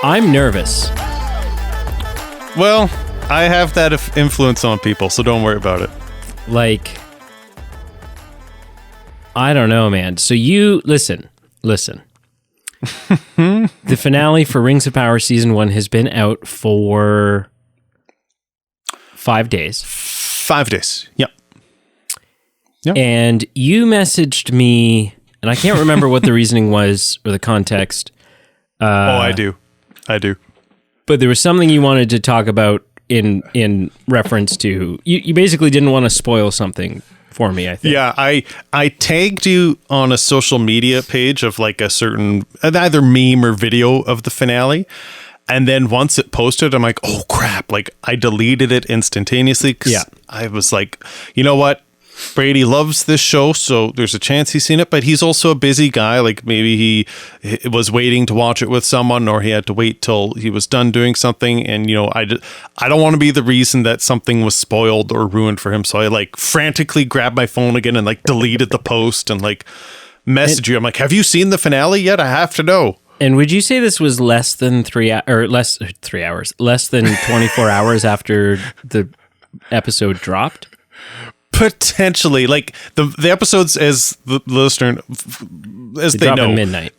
I'm nervous. Well, I have that influence on people, so don't worry about it. Like, I don't know, man. So you, listen. The finale for Rings of Power Season 1 has been out for 5 days. 5 days, yep. And you messaged me, and I can't remember what the reasoning was or the context. I do. But there was something you wanted to talk about in reference to, you basically didn't want to spoil something for me, I think. Yeah, I tagged you on a social media page of like a certain either meme or video of the finale. And then once it posted, I'm like, oh crap. Like I deleted it instantaneously because I was like, you know what? Brady loves this show, so there's a chance he's seen it, but he's also a busy guy. Like maybe he was waiting to watch it with someone, or he had to wait till he was done doing something. And you know, I don't want to be the reason that something was spoiled or ruined for him. So I like frantically grabbed my phone again and like deleted the post and like messaged you. I'm like, have you seen the finale yet? I have to know. And would you say this was less than 24 hours after the episode dropped? Potentially, like the episodes, as the listener, as they drop know, at midnight.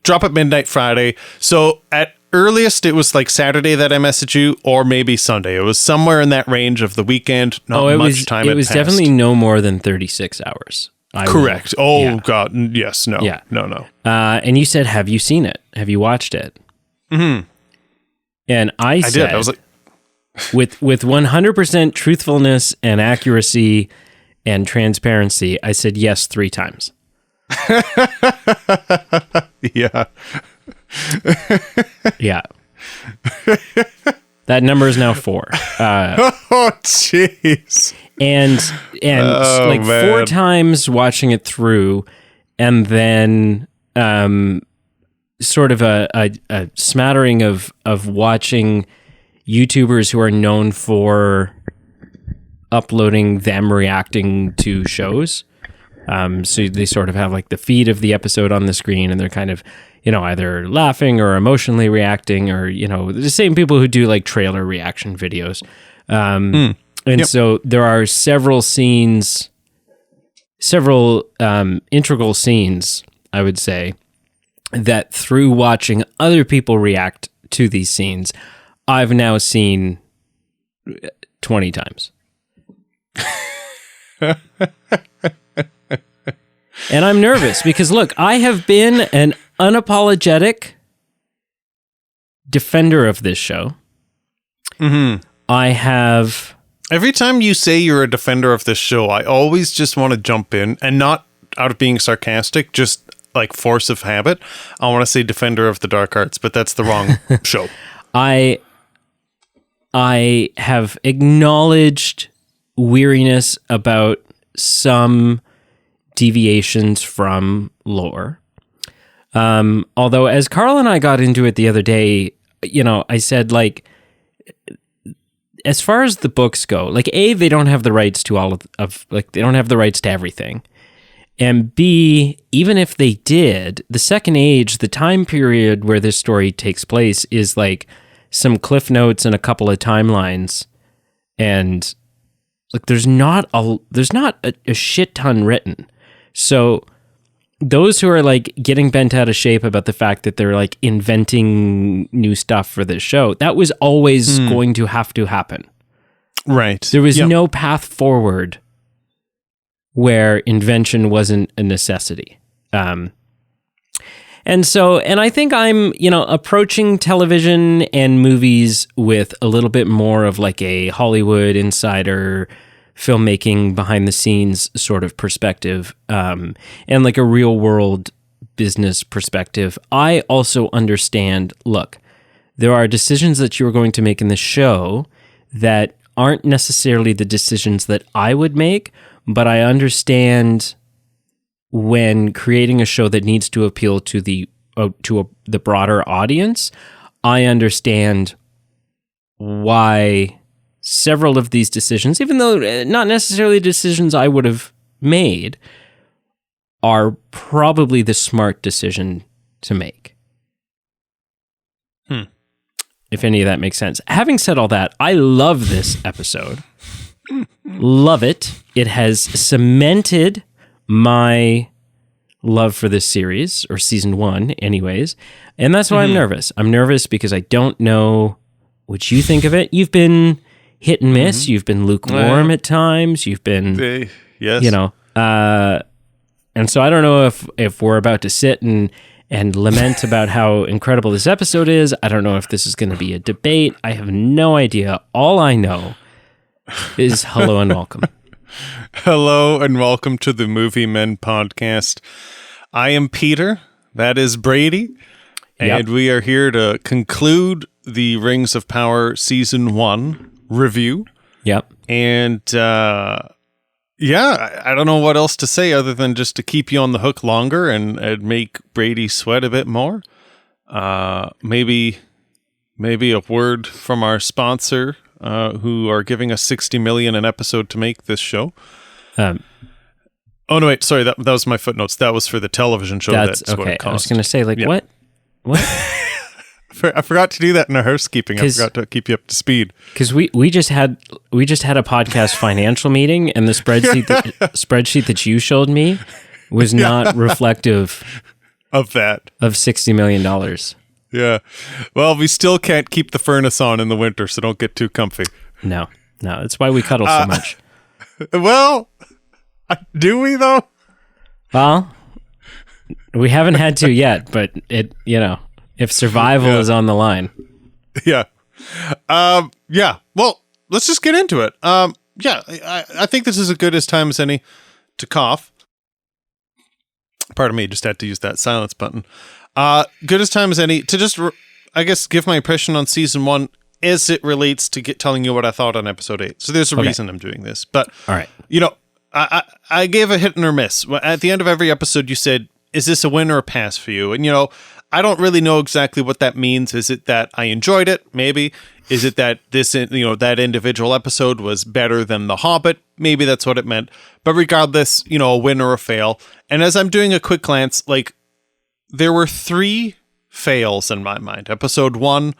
Drop at midnight Friday. So at earliest, it was like Saturday that I messaged you, or maybe Sunday. It was somewhere in that range of the weekend. Not much time. It was definitely no more than 36 hours. Correct. God, yes, no, no. And you said, "Have you seen it? Have you watched it?" Mm-hmm. And I said, did. I was like, with 100% truthfulness and accuracy and transparency, I said yes 3 times. Yeah. Yeah. That number is now 4. Oh, jeez. And like 4 times watching it through, and then sort of a smattering of watching YouTubers who are known for uploading them reacting to shows. So they sort of have like the feed of the episode on the screen, and they're kind of, you know, either laughing or emotionally reacting, or, you know, the same people who do like trailer reaction videos. So there are several scenes, integral scenes, I would say, that through watching other people react to these scenes, I've now seen 20 times. And I'm nervous because, look, I have been an unapologetic defender of this show. Mm-hmm. I have... Every time you say you're a defender of this show, I always just want to jump in, and not out of being sarcastic, just like force of habit. I want to say defender of the dark arts, but that's the wrong show. I have acknowledged weariness about some deviations from lore. Although, as Carl and I got into it the other day, you know, I said, like, as far as the books go, like, A, they don't have the rights to all of like, they don't have the rights to everything. And B, even if they did, the Second Age, the time period where this story takes place, is like some cliff notes and a couple of timelines, and like there's not a shit ton written. So those who are like getting bent out of shape about the fact that they're like inventing new stuff for this show, that was always going to have to happen. Right. There was no path forward where invention wasn't a necessity. And I think I'm, you know, approaching television and movies with a little bit more of like a Hollywood insider filmmaking behind the scenes sort of perspective, and like a real world business perspective. I also understand, look, there are decisions that you're going to make in the show that aren't necessarily the decisions that I would make, but I understand when creating a show that needs to appeal to the broader audience, I understand why several of these decisions, even though not necessarily decisions I would have made, are probably the smart decision to make. if any of that makes sense. Having said all that, I love this episode. Love it. It has cemented my love for this series, or season 1 anyways. And that's why I'm nervous. I'm nervous because I don't know what you think of it. You've been hit and miss. You've been lukewarm at times. You've been, yes. you know, and so I don't know if we're about to sit and lament about how incredible this episode is. I don't know if this is going to be a debate. I have no idea. All I know is hello and welcome. Hello and welcome to the Movie Men podcast. I am Peter. That is Brady. And we are here to conclude the Rings of Power Season 1 review. Yep. And I don't know what else to say other than just to keep you on the hook longer and make Brady sweat a bit more. Maybe a word from our sponsor, who are giving us $60 million an episode to make this show. Oh no, wait, sorry, that was my footnotes. That was for the television show. That's okay. What it cost. I was going to say, what? I forgot to do that in our housekeeping. I forgot to keep you up to speed. Because we just had a podcast financial meeting, and the spreadsheet that you showed me was not reflective of that of $60 million. Yeah. Well, we still can't keep the furnace on in the winter, so don't get too comfy. No, that's why we cuddle so much. Well, do we though? Well, we haven't had to yet, but if survival is on the line. Yeah. Well, let's just get into it. I think this is as good a time as any to cough. Pardon me, just had to use that silence button. Good as time as any to just, I guess, give my impression on season 1 as it relates to telling you what I thought on episode 8. So there's a reason I'm doing this. But, all right. I gave a hit and or miss. At the end of every episode, you said, is this a win or a pass for you? And, I don't really know exactly what that means. Is it that I enjoyed it? Maybe. Is it that that individual episode was better than The Hobbit? Maybe that's what it meant. But regardless, a win or a fail. And as I'm doing a quick glance, there were 3 fails in my mind. Episode 1,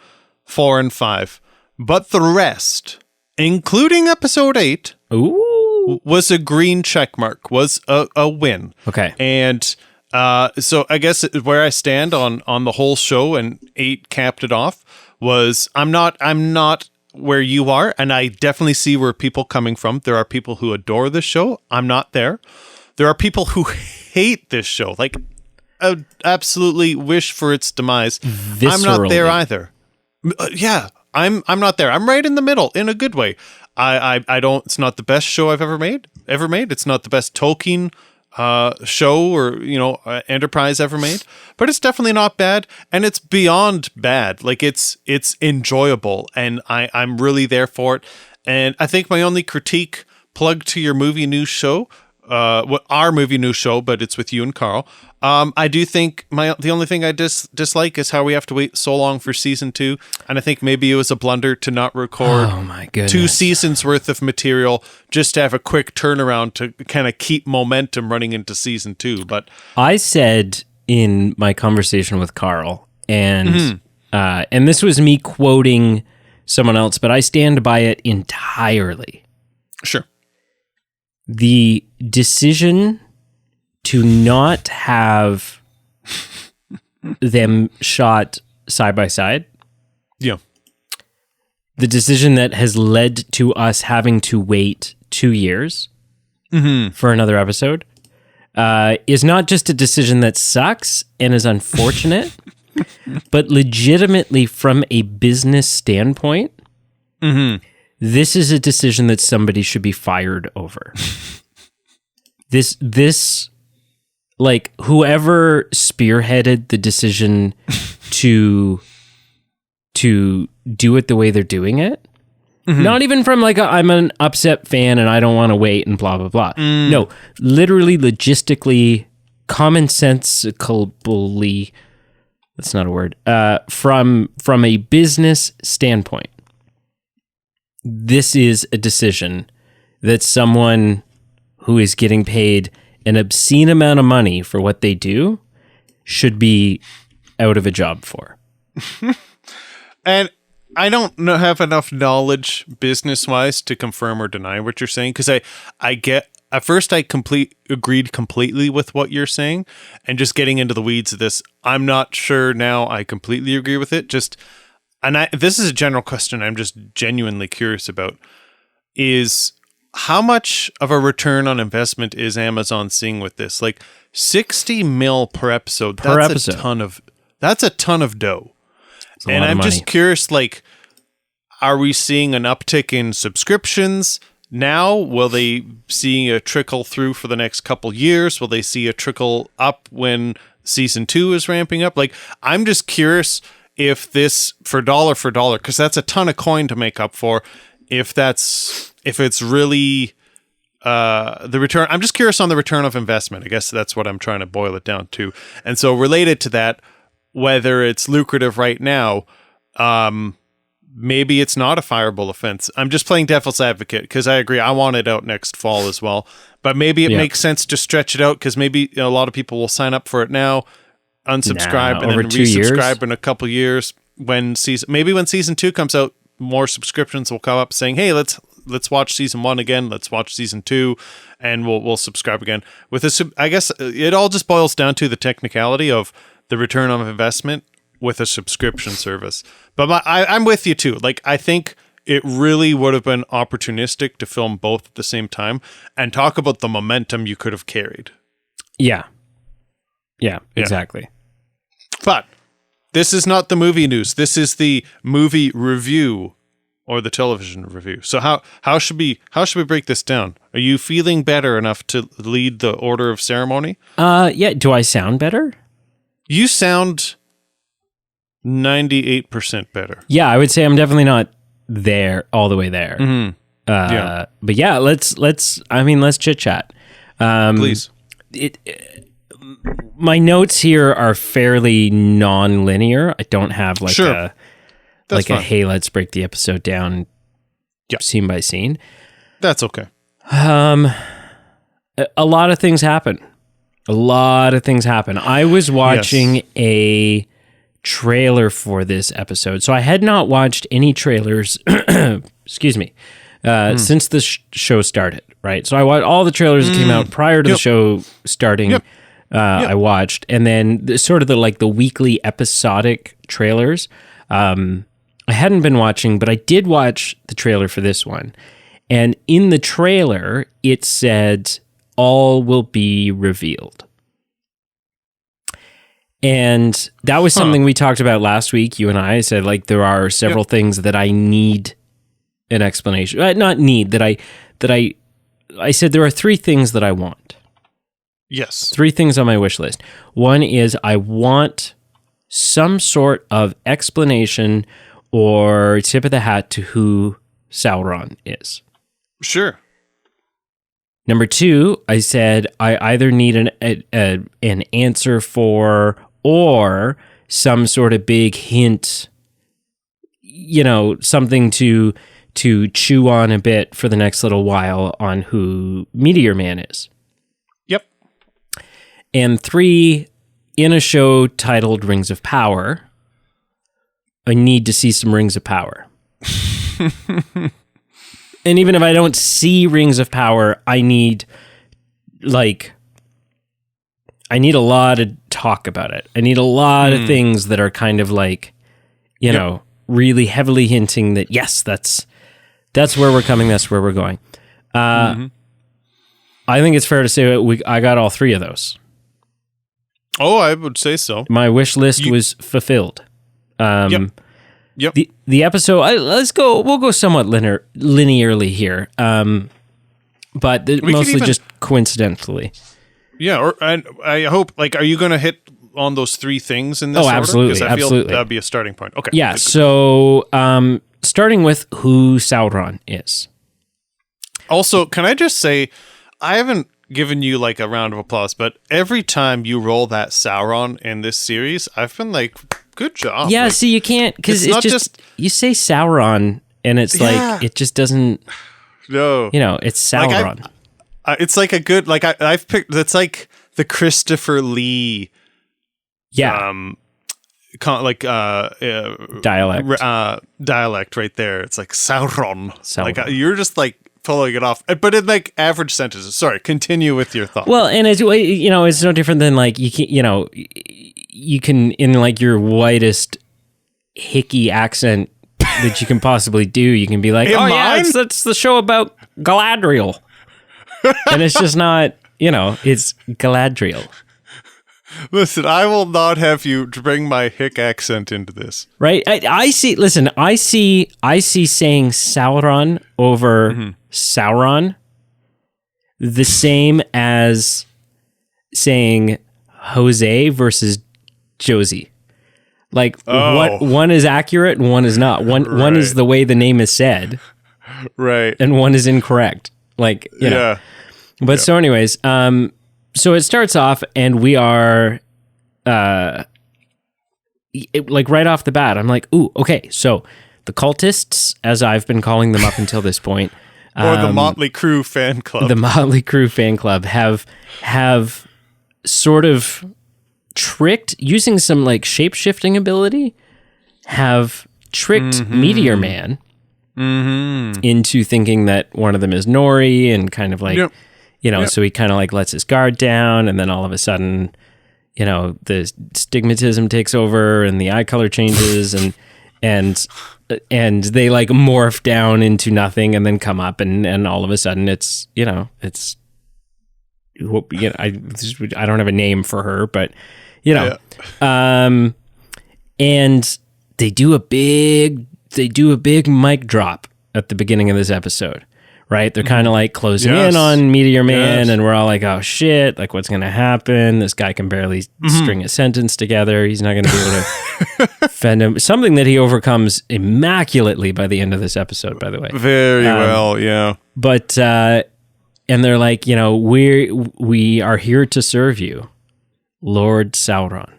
4, and 5. But the rest, including episode 8, was a green check mark, was a win. Okay. And so I guess where I stand on the whole show, and 8 capped it off, was I'm not where you are, and I definitely see where people coming from. There are people who adore this show. I'm not there. There are people who hate this show. I absolutely wish for its demise. Viscerally. I'm not there either. I'm not there. I'm right in the middle in a good way. I don't. It's not the best show I've ever made. It's not the best Tolkien show or enterprise ever made, but it's definitely not bad, and it's beyond bad. It's enjoyable, and I'm really there for it. And I think my only critique, plug to your movie news show, our movie news show, but it's with you and Carl. I do think the only thing I dislike is how we have to wait so long for season 2, and I think maybe it was a blunder to not record 2 seasons worth of material just to have a quick turnaround to kind of keep momentum running into season 2. But I said in my conversation with Carl, and this was me quoting someone else, but I stand by it entirely. Sure. The decision to not have them shot side by side. Yeah. The decision that has led to us having to wait 2 years for another episode is not just a decision that sucks and is unfortunate, but legitimately from a business standpoint, this is a decision that somebody should be fired over. This whoever spearheaded the decision to do it the way they're doing it, not even from I'm an upset fan and I don't want to wait and blah, blah, blah. No, literally, logistically, commonsensically, that's not a word, from a business standpoint, this is a decision that someone who is getting paid an obscene amount of money for what they do should be out of a job for. And I don't have enough knowledge business wise to confirm or deny what you're saying, because I get at first I agreed completely with what you're saying, and just getting into the weeds of this, I'm not sure now I completely agree with it. This is a general question I'm just genuinely curious about, is how much of a return on investment is Amazon seeing with this? Like 60 mil per episode. That's a ton of dough. And I'm just curious, like, are we seeing an uptick in subscriptions now? Will they see a trickle through for the next couple years? Will they see a trickle up when season 2 is ramping up? Like, I'm just curious if this for dollar, because that's a ton of coin to make up for. If it's really the return, I'm just curious on the return of investment. I guess that's what I'm trying to boil it down to. And so related to that, whether it's lucrative right now, maybe it's not a fireable offense. I'm just playing devil's advocate because I agree. I want it out next fall as well. But maybe it makes sense to stretch it out because maybe a lot of people will sign up for it now, unsubscribe, and then resubscribe in a couple years. When season 2 comes out, more subscriptions will come up saying, "Hey, let's watch season 1 again. Let's watch season 2, and we'll subscribe again." I guess it all just boils down to the technicality of the return on investment with a subscription service. But I'm with you too. Like, I think it really would have been opportunistic to film both at the same time and talk about the momentum you could have carried. Yeah, exactly. But this is not the movie news. This is the movie review or the television review. So how should we break this down? Are you feeling better enough to lead the order of ceremony? Yeah. Do I sound better? You sound 98% better. Yeah, I would say I'm definitely not there all the way there. Mm-hmm. But yeah, let's chit chat. Please. My notes here are fairly non-linear. I don't have a hey, let's break the episode down scene by scene. That's okay. A lot of things happen. I was watching a trailer for this episode. So I had not watched any trailers, excuse me, since the show started, right? So I watched all the trailers that came out prior to the show starting. I watched, and then the weekly episodic trailers. I hadn't been watching, but I did watch the trailer for this one. And in the trailer, it said, "All will be revealed." And that was something we talked about last week. You and I said, like, there are several things that I need an explanation. Not need, that I said there are 3 things that I want. Yes. 3 things on my wish list. One is I want some sort of explanation or tip of the hat to who Sauron is. Sure. Number 2, I said I either need an answer for or some sort of big hint, something to chew on a bit for the next little while on who Meteor Man is. Yep. And 3, in a show titled Rings of Power, I need to see some Rings of Power. And even if I don't see Rings of Power, I need a lot of talk about it. I need a lot of things that are kind of really heavily hinting that, yes, that's where we're coming, that's where we're going. I think it's fair to say I got all 3 of those. Oh, I would say so. My wish list was fulfilled. Yep. The episode, we'll go somewhat linearly here, but mostly just coincidentally. Yeah, and I hope, are you going to hit on those 3 things in this order? Absolutely, Because I feel absolutely. that'd be a starting point. Okay. Yeah, so starting with who Sauron is. Also, can I just say, I haven't given you a round of applause, but every time you roll that Sauron in this series, I've been like, good job. Yeah, see, you can't, because it's just, you say Sauron, and it's it just doesn't, no. It's Sauron. It's like a good, I've picked, it's like the Christopher Lee dialect right there. It's like Sauron. Like you're just like pulling it off, but in like average sentences. Sorry, continue with your thought. Well, and it's no different than like you can in like your whitest hickey accent that you can possibly do. You can be like, it's the show about Galadriel, and it's just not. It's Galadriel. Listen, I will not have you bring my hick accent into this. Right? I see saying Sauron over Sauron the same as saying Jose versus Josie. Like one is accurate and one is not. One is the way the name is said. Right. And one is incorrect. Like, know. But so anyways, so it starts off and we are like right off the bat, I'm like, ooh, okay, so the cultists, as I've been calling them up until this point, or the Motley Crue fan club. The Motley Crue fan club have sort of tricked, using some like shape-shifting ability, have tricked Meteor Man into thinking that one of them is Nori and kind of like, so he kind of like lets his guard down, and then all of a sudden, the stigmatism takes over and the eye color changes and they like morph down into nothing and then come up and all of a sudden it's I don't have a name for her, but and they do a big mic drop at the beginning of this episode. Right? They're kind of like closing in on Meteor Man, and we're all like, oh shit, like what's going to happen? This guy can barely string a sentence together. He's not going to be able to fend him. Something that he overcomes immaculately by the end of this episode, by the way. Very well, yeah. But, and they're like, we are here to serve you, Lord Sauron.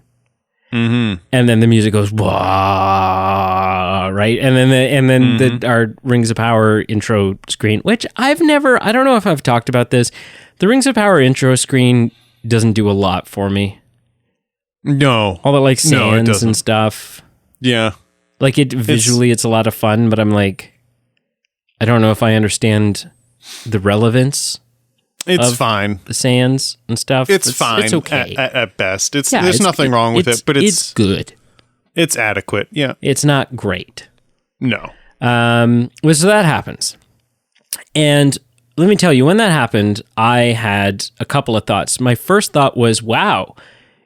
And then the music goes, wah, right? And then our Rings of Power intro screen, which I don't know if I've talked about this. The Rings of Power intro screen doesn't do a lot for me. No. All the like sands and stuff. Yeah. Like visually it's a lot of fun, but I'm like, I don't know if I understand the relevance. It's fine. The sands and stuff. It's fine. It's okay. At best. There's nothing wrong with it, but it's good. It's adequate. Yeah. It's not great. No. So that happens. And let me tell you, when that happened, I had a couple of thoughts. My first thought was, wow,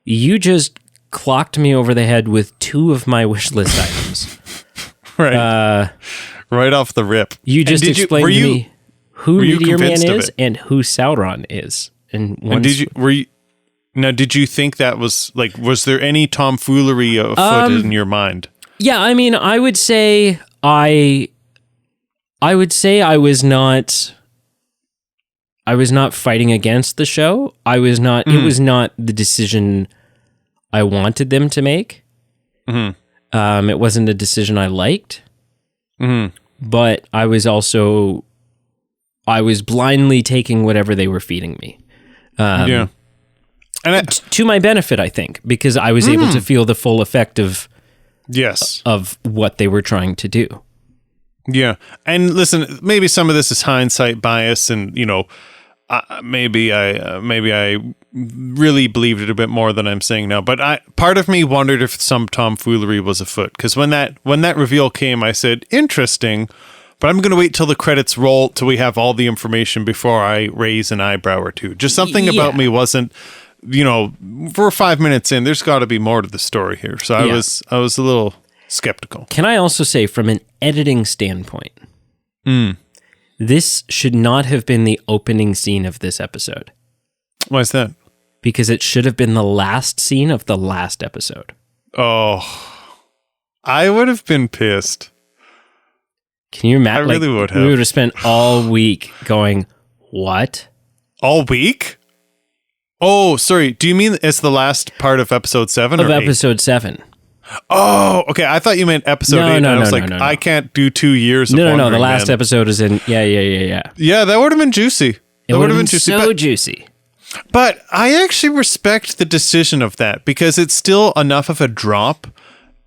you just clocked me over the head with two of my wish list items. Right. Right off the rip. You just explained to me who Meteor Man is and who Sauron is. And did you think that was like, was there any tomfoolery afoot in your mind? Yeah, I mean, I would say I was not fighting against the show. I was not, it was not the decision I wanted them to make. It wasn't a decision I liked. But I was blindly taking whatever they were feeding me. And to my benefit, I think, because I was able to feel the full effect of what they were trying to do. Yeah. And listen, maybe some of this is hindsight bias, and maybe I really believed it a bit more than I'm saying now, but part of me wondered if some tomfoolery was afoot, because when that reveal came, I said, interesting, but I'm going to wait till the credits roll till we have all the information before I raise an eyebrow or two. Just something about me wasn't, for 5 minutes in, there's got to be more to the story here. So I was a little skeptical. Can I also say, from an editing standpoint, this should not have been the opening scene of this episode. Why is that? Because it should have been the last scene of the last episode. Oh, I would have been pissed. Can you imagine? I really would have. We would have spent all week going, what? All week? Oh, sorry. Do you mean it's the last part of episode 7? Of episode 7. Oh, okay. I thought you meant episode 8. No, I was I can't do 2 years of No. The last episode is in. Yeah. Yeah, that would have been juicy. It would have been so juicy. But I actually respect the decision of that, because it's still enough of a drop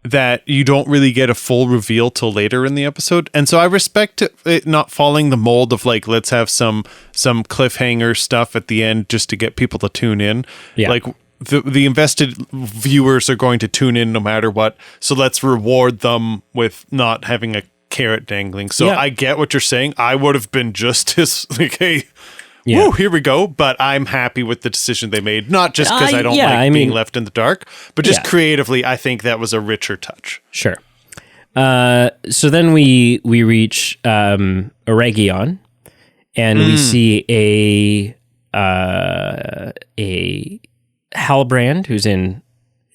that you don't really get a full reveal till later in the episode. And so I respect it not following the mold of like, let's have some cliffhanger stuff at the end just to get people to tune in. Yeah. Like the invested viewers are going to tune in no matter what. So let's reward them with not having a carrot dangling. So I get what you're saying. I would have been just as like, hey, woo, here we go. But I'm happy with the decision they made. Not just because I don't like being left in the dark, but just creatively, I think that was a richer touch. Sure. So then we reach Eregion, and we see a Halbrand who's in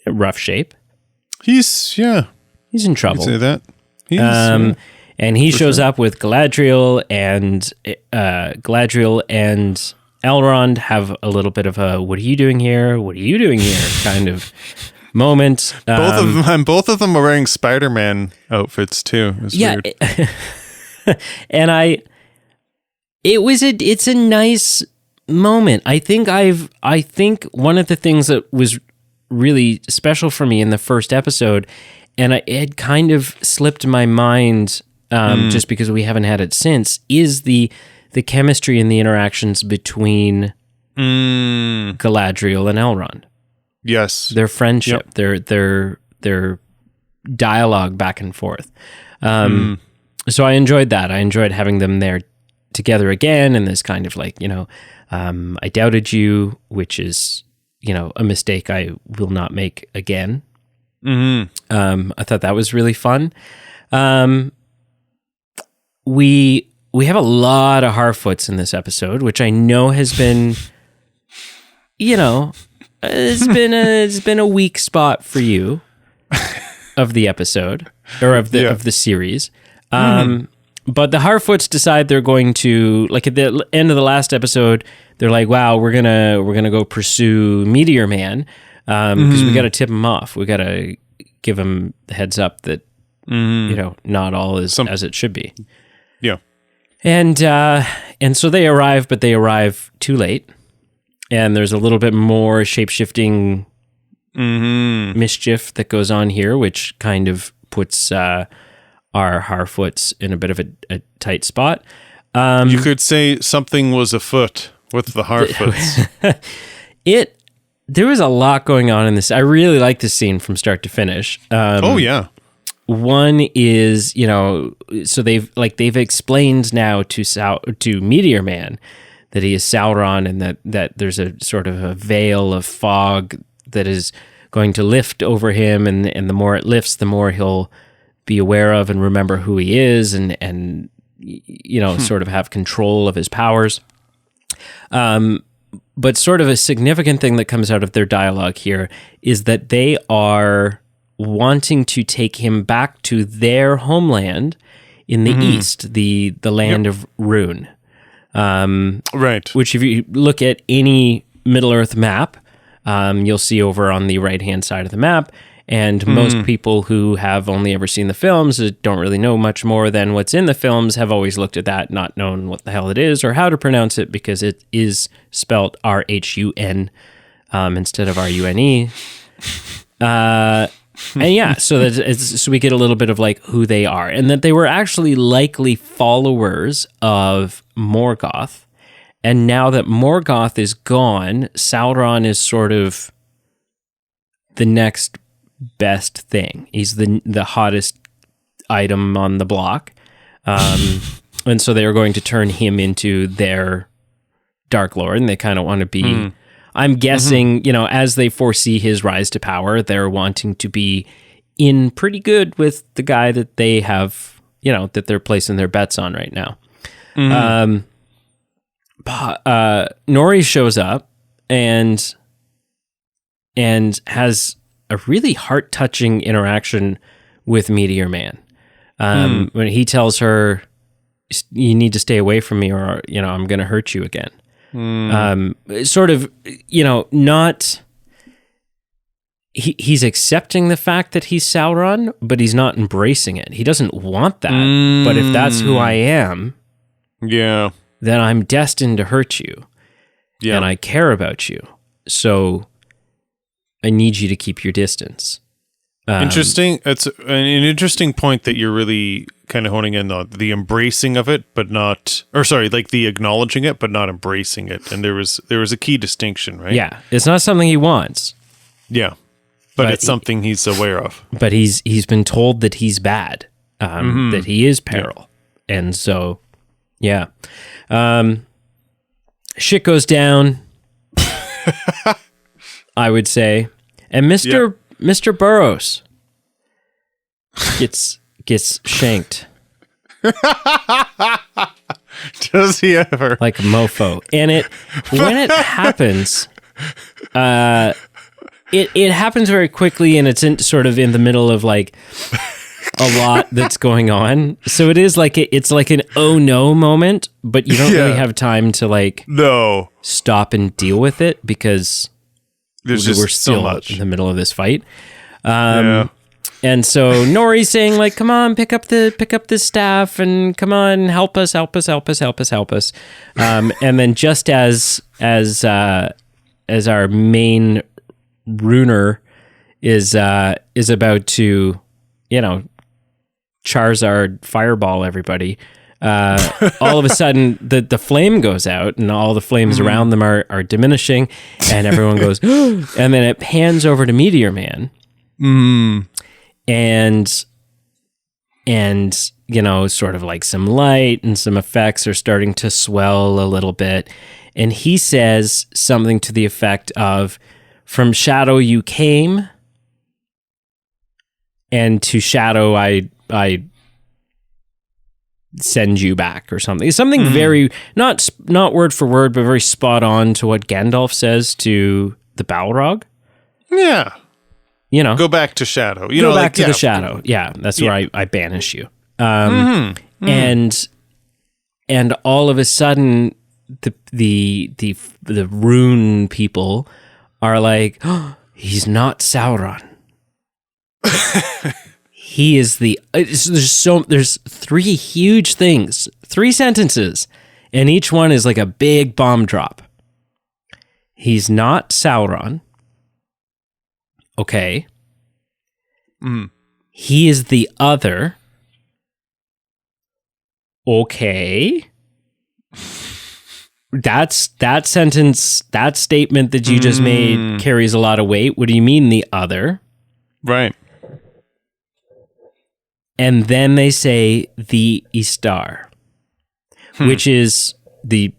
rough shape. He's in trouble. Say that. And he shows up with Galadriel, and Elrond have a little bit of a "What are you doing here? What are you doing here?" kind of moment. Both of them are wearing Spider-Man outfits too. It's weird. And it's a nice moment. I think one of the things that was really special for me in the first episode, and it had kind of slipped my mind just because we haven't had it since, is the chemistry and the interactions between Galadriel and Elrond. Yes. Their friendship, their dialogue back and forth. So I enjoyed that. I enjoyed having them there together again, and this kind of like, I doubted you, which is, a mistake I will not make again. I thought that was really fun. We have a lot of Harfoots in this episode, which I know has been, it's been a weak spot for you of the episode or of the series. But the Harfoots decide they're going to, like at the end of the last episode, they're like, "Wow, we're gonna go pursue Meteor Man because we got to tip him off. We got to give him the heads up that not all is as it should be." Yeah. And so they arrive, but they arrive too late. And there's a little bit more shape-shifting mischief that goes on here, which kind of puts our Harfoots in a bit of a tight spot. You could say something was afoot with the Harfoots. There was a lot going on in this. I really like this scene from start to finish. One is, so they've explained now to Meteor Man that he is Sauron, and that there's a sort of a veil of fog that is going to lift over him, and the more it lifts, the more he'll be aware of and remember who he is, and sort of have control of his powers. But sort of a significant thing that comes out of their dialogue here is that they are wanting to take him back to their homeland in the east, the land of Rune. Right. Which if you look at any Middle-earth map, you'll see over on the right-hand side of the map, and most people who have only ever seen the films don't really know much more than what's in the films, have always looked at that, not known what the hell it is or how to pronounce it, because it is spelled R-H-U-N instead of R-U-N-E. And yeah, so we get a little bit of like who they are, and that they were actually likely followers of Morgoth. And now that Morgoth is gone, Sauron is sort of the next best thing. He's the hottest item on the block. And so they are going to turn him into their Dark Lord, and they kind of want to be... I'm guessing, as they foresee his rise to power, they're wanting to be in pretty good with the guy that they have, that they're placing their bets on right now. Nori shows up and has a really heart-touching interaction with Meteor Man. When he tells her, "You need to stay away from me, or I'm going to hurt you again." Sort of, not... He's accepting the fact that he's Sauron, but he's not embracing it. He doesn't want that. But if that's who I am, then I'm destined to hurt you. Yeah. And I care about you. So I need you to keep your distance. Interesting. It's an interesting point that you're really kind of honing in on the embracing of it, but not, or sorry, like the acknowledging it, but not embracing it. And there was a key distinction, right? Yeah, it's not something he wants. Yeah, but it's something he's aware of. But he's been told that he's bad, that he is peril, and so yeah, shit goes down. I would say, and Mr. Burroughs gets shanked. Does he ever? Like a mofo. And when it happens, it happens very quickly, and it's sort of in the middle of like a lot that's going on. So it is like it's like an oh no moment, but you don't really have time to like stop and deal with it because we're still so much in the middle of this fight. And so Nori's saying like, come on, pick up the staff and come on, help us. And then just as our main runer is about to, Charizard fireball everybody, all of a sudden the flame goes out and all the flames around them are diminishing and everyone goes, and then it pans over to Meteor Man. And sort of like some light and some effects are starting to swell a little bit. And he says something to the effect of, from shadow you came, and to shadow I send you back, or something. It's something very, not word for word, but very spot on to what Gandalf says to the Balrog. Yeah. Go back to shadow. Go back to the shadow. Yeah, that's where I banish you. And all of a sudden, the rune people are like, oh, he's not Sauron. He is there's three huge things, 3 sentences, and each one is like a big bomb drop. He's not Sauron. Okay. He is the other. Okay. That sentence, that statement that you just made carries a lot of weight. What do you mean the other? Right. And then they say the Istar, which is the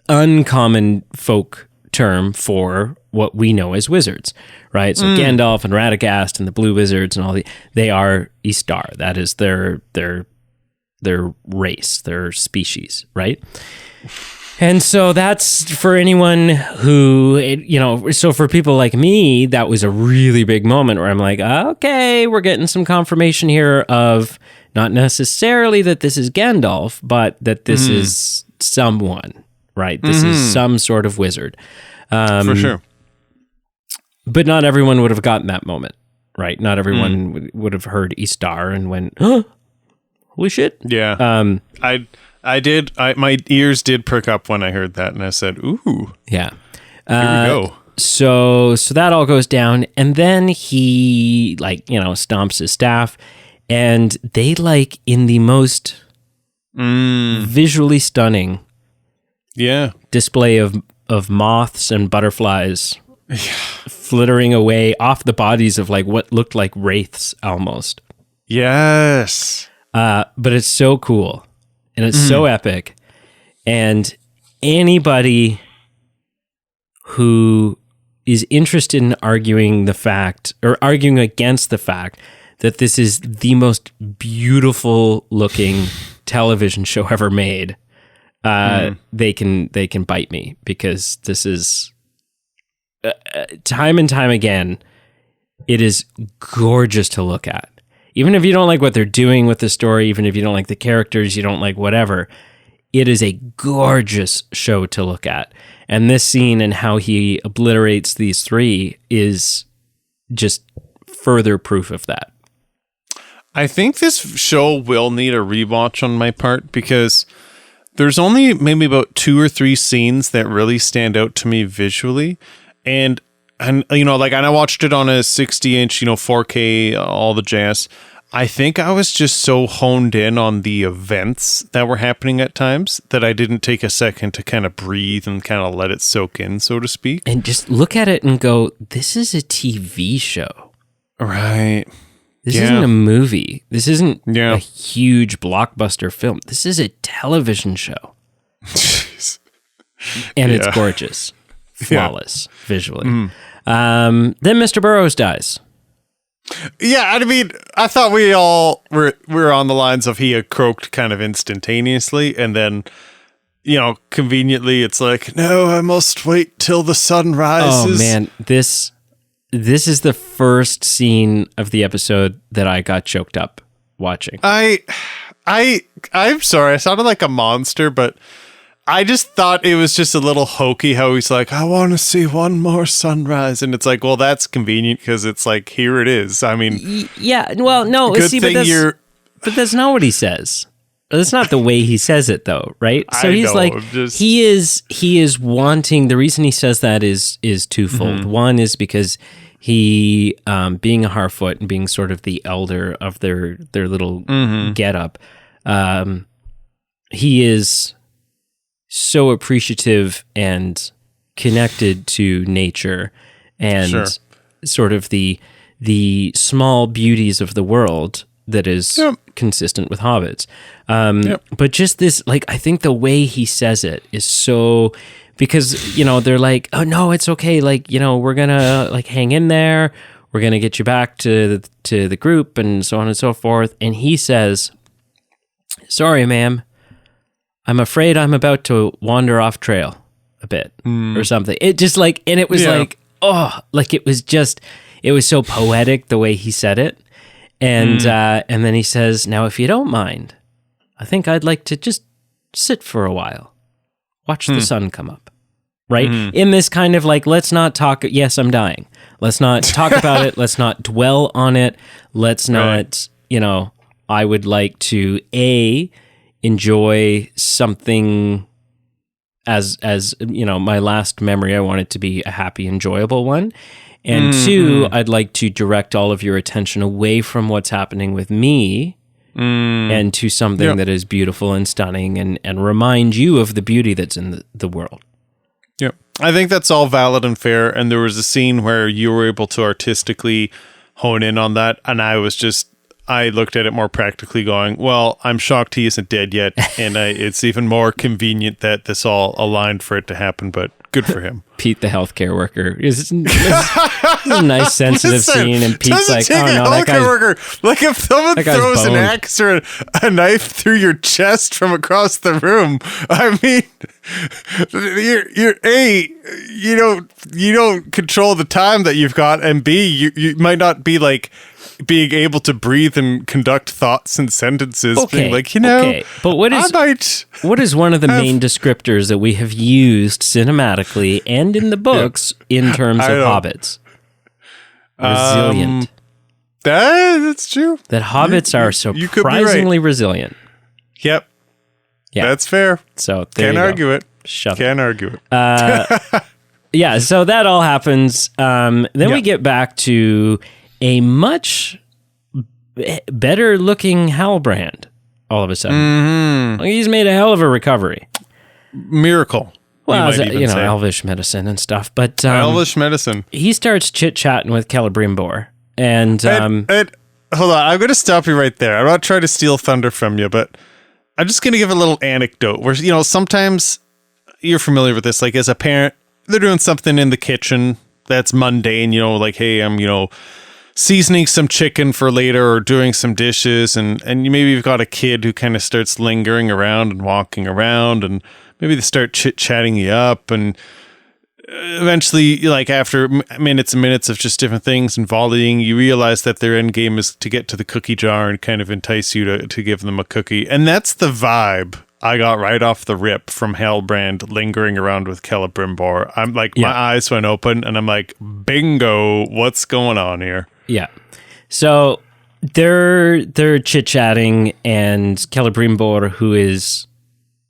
uncommon folk term for what we know as wizards, right? So Gandalf and Radagast and the Blue Wizards and they are Istar. That is their race, their species, right? And so that's for anyone who, so for people like me, that was a really big moment where I'm like, okay, we're getting some confirmation here of not necessarily that this is Gandalf, but that this is someone, right? This is some sort of wizard. For sure. But not everyone would have gotten that moment, right? Not everyone would have heard Istar and went, oh, holy shit. Yeah. I did. My ears did perk up when I heard that, and I said, ooh. Yeah. Here we go. So that all goes down, and then he, stomps his staff, and they, in the most visually stunning display of moths and butterflies flittering away off the bodies of, what looked like wraiths almost. Yes. But it's so cool. And it's so epic. And anybody who is interested in arguing against the fact that this is the most beautiful looking television show ever made, they can bite me, because this is time and time again, it is gorgeous to look at. Even if you don't like what they're doing with the story, even if you don't like the characters, you don't like whatever, it is a gorgeous show to look at. And this scene and how he obliterates these 3 is just further proof of that. I think this show will need a rewatch on my part, because there's only maybe about 2 or 3 scenes that really stand out to me visually. And and like, and I watched it on a 60-inch, 4K, all the jazz. I think I was just so honed in on the events that were happening at times that I didn't take a second to kind of breathe and kind of let it soak in, so to speak. And just look at it and go, this is a TV show. Right. This isn't a movie. This isn't Yeah. a huge blockbuster film. This is a television show. Jeez. And Yeah. it's gorgeous. Flawless visually. Then Mr. Burroughs dies. Yeah, I mean, I thought we all were on the lines of he had croaked kind of instantaneously, and then, conveniently it's like, no, I must wait till the sun rises. Oh man, this is the first scene of the episode that I got choked up watching. I'm sorry, I sounded like a monster, but I just thought it was just a little hokey how he's like, I want to see one more sunrise. And it's like, well, that's convenient because it's like, here it is. I mean, Yeah, well, no, good see, thing but that's not what he says. That's not the way he says it, though, right? So I he's know, like, I'm just- he is wanting. The reason he says that is twofold. One is because he, being a Harfoot and being sort of the elder of their little getup, he is so appreciative and connected to nature and Sure. sort of the small beauties of the world that is consistent with hobbits. But just this, like, I think the way he says it is so, because, they're like, oh no, it's okay. Like, we're gonna like hang in there. We're gonna get you back to the group and so on and so forth. And he says, sorry, ma'am, I'm afraid I'm about to wander off trail a bit or something. It just like, and it was like, oh, like it was so poetic the way he said it. And then he says, now, if you don't mind, I think I'd like to just sit for a while, watch the sun come up. Right? In this kind of like, let's not talk. Yes, I'm dying. Let's not talk about it. Let's not dwell on it. Let's not, I would like to enjoy something as my last memory. I want it to be a happy, enjoyable one. And two, I'd like to direct all of your attention away from what's happening with me and to something that is beautiful and stunning and remind you of the beauty that's in the world. Yeah, I think that's all valid and fair. And there was a scene where you were able to artistically hone in on that. And I looked at it more practically going, well, I'm shocked he isn't dead yet. And it's even more convenient that this all aligned for it to happen, but good for him. Pete, the healthcare worker. It's a nice, sensitive scene. And Pete's like, oh no, that guy's... worker. Like if someone that guy's throws an boned. axe or a knife through your chest from across the room, I mean, you're A, you don't control the time that you've got, and B, you might not be like being able to breathe and conduct thoughts and sentences. Okay, being like, but what is one of the main descriptors that we have used cinematically and in the books in terms of hobbits? Resilient. That's true. That hobbits are surprisingly resilient. Yep. Yeah, that's fair. So there Can't you go. argue it. Can't argue it. Yeah, so that all happens. Then we get back to a much better looking Halbrand all of a sudden. Like, he's made a hell of a recovery. Miracle. Well, elvish medicine and stuff. But elvish medicine. He starts chit-chatting with Celebrimbor. And hold on, I'm going to stop you right there. I'm not trying to steal thunder from you, but I'm just going to give a little anecdote where, sometimes you're familiar with this. Like, as a parent, they're doing something in the kitchen that's mundane, like, hey, I'm, seasoning some chicken for later or doing some dishes, and maybe you've got a kid who kind of starts lingering around and walking around, and maybe they start chit-chatting you up, and eventually, like, after minutes and minutes of just different things and volleying, you realize that their end game is to get to the cookie jar and kind of entice you to give them a cookie. And that's the vibe I got right off the rip from Halbrand lingering around with Celebrimbor. I'm like, my eyes went open and I'm like, bingo, what's going on here? Yeah. So they're chit-chatting, and Celebrimbor, who is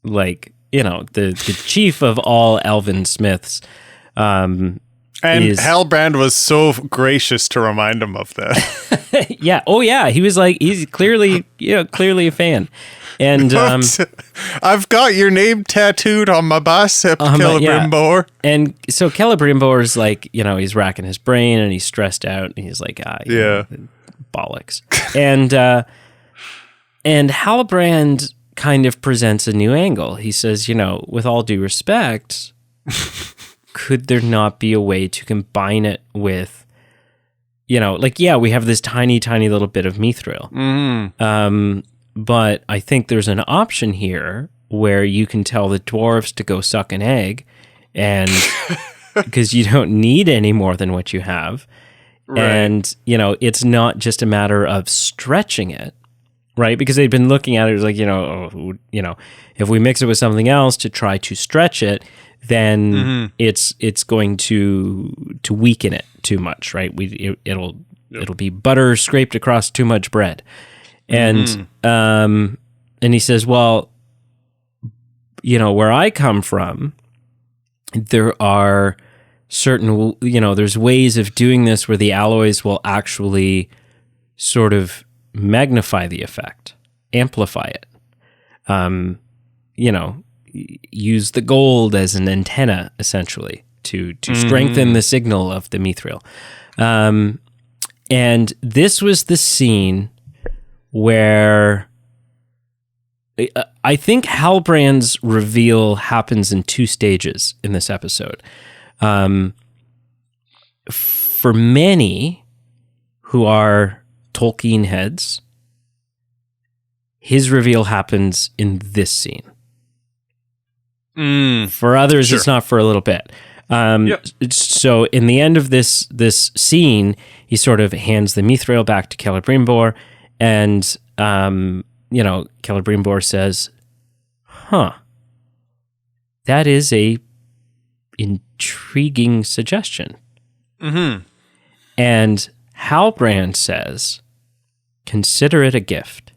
like, the chief of all elven smiths, And is Halbrand was so gracious to remind him of that. yeah. Oh yeah. He was like, he's clearly a fan. And I've got your name tattooed on my bicep, Celebrimbor. yeah. And so Celebrimbor is like, he's racking his brain and he's stressed out and he's like, bollocks. And Halbrand kind of presents a new angle. He says, with all due respect, could there not be a way to combine it with, we have this tiny, tiny little bit of mithril. But I think there's an option here where you can tell the dwarves to go suck an egg, and because you don't need any more than what you have. Right. And, it's not just a matter of stretching it, right? Because they've been looking at it as like, if we mix it with something else to try to stretch it, then it's going to weaken it too much, right? It'll be butter scraped across too much bread. And and he says, well, where I come from, there are certain, there's ways of doing this where the alloys will actually sort of magnify the effect, amplify it. Use the gold as an antenna, essentially, to strengthen the signal of the mithril. And this was the scene where I think Halbrand's reveal happens in 2 stages in this episode. For many who are Tolkien heads, his reveal happens in this scene. For others, sure. It's not for a little bit. So in the end of this scene, he sort of hands the mithril back to Celebrimbor, and Celebrimbor says, that is a intriguing suggestion. And Halbrand says, consider it a gift.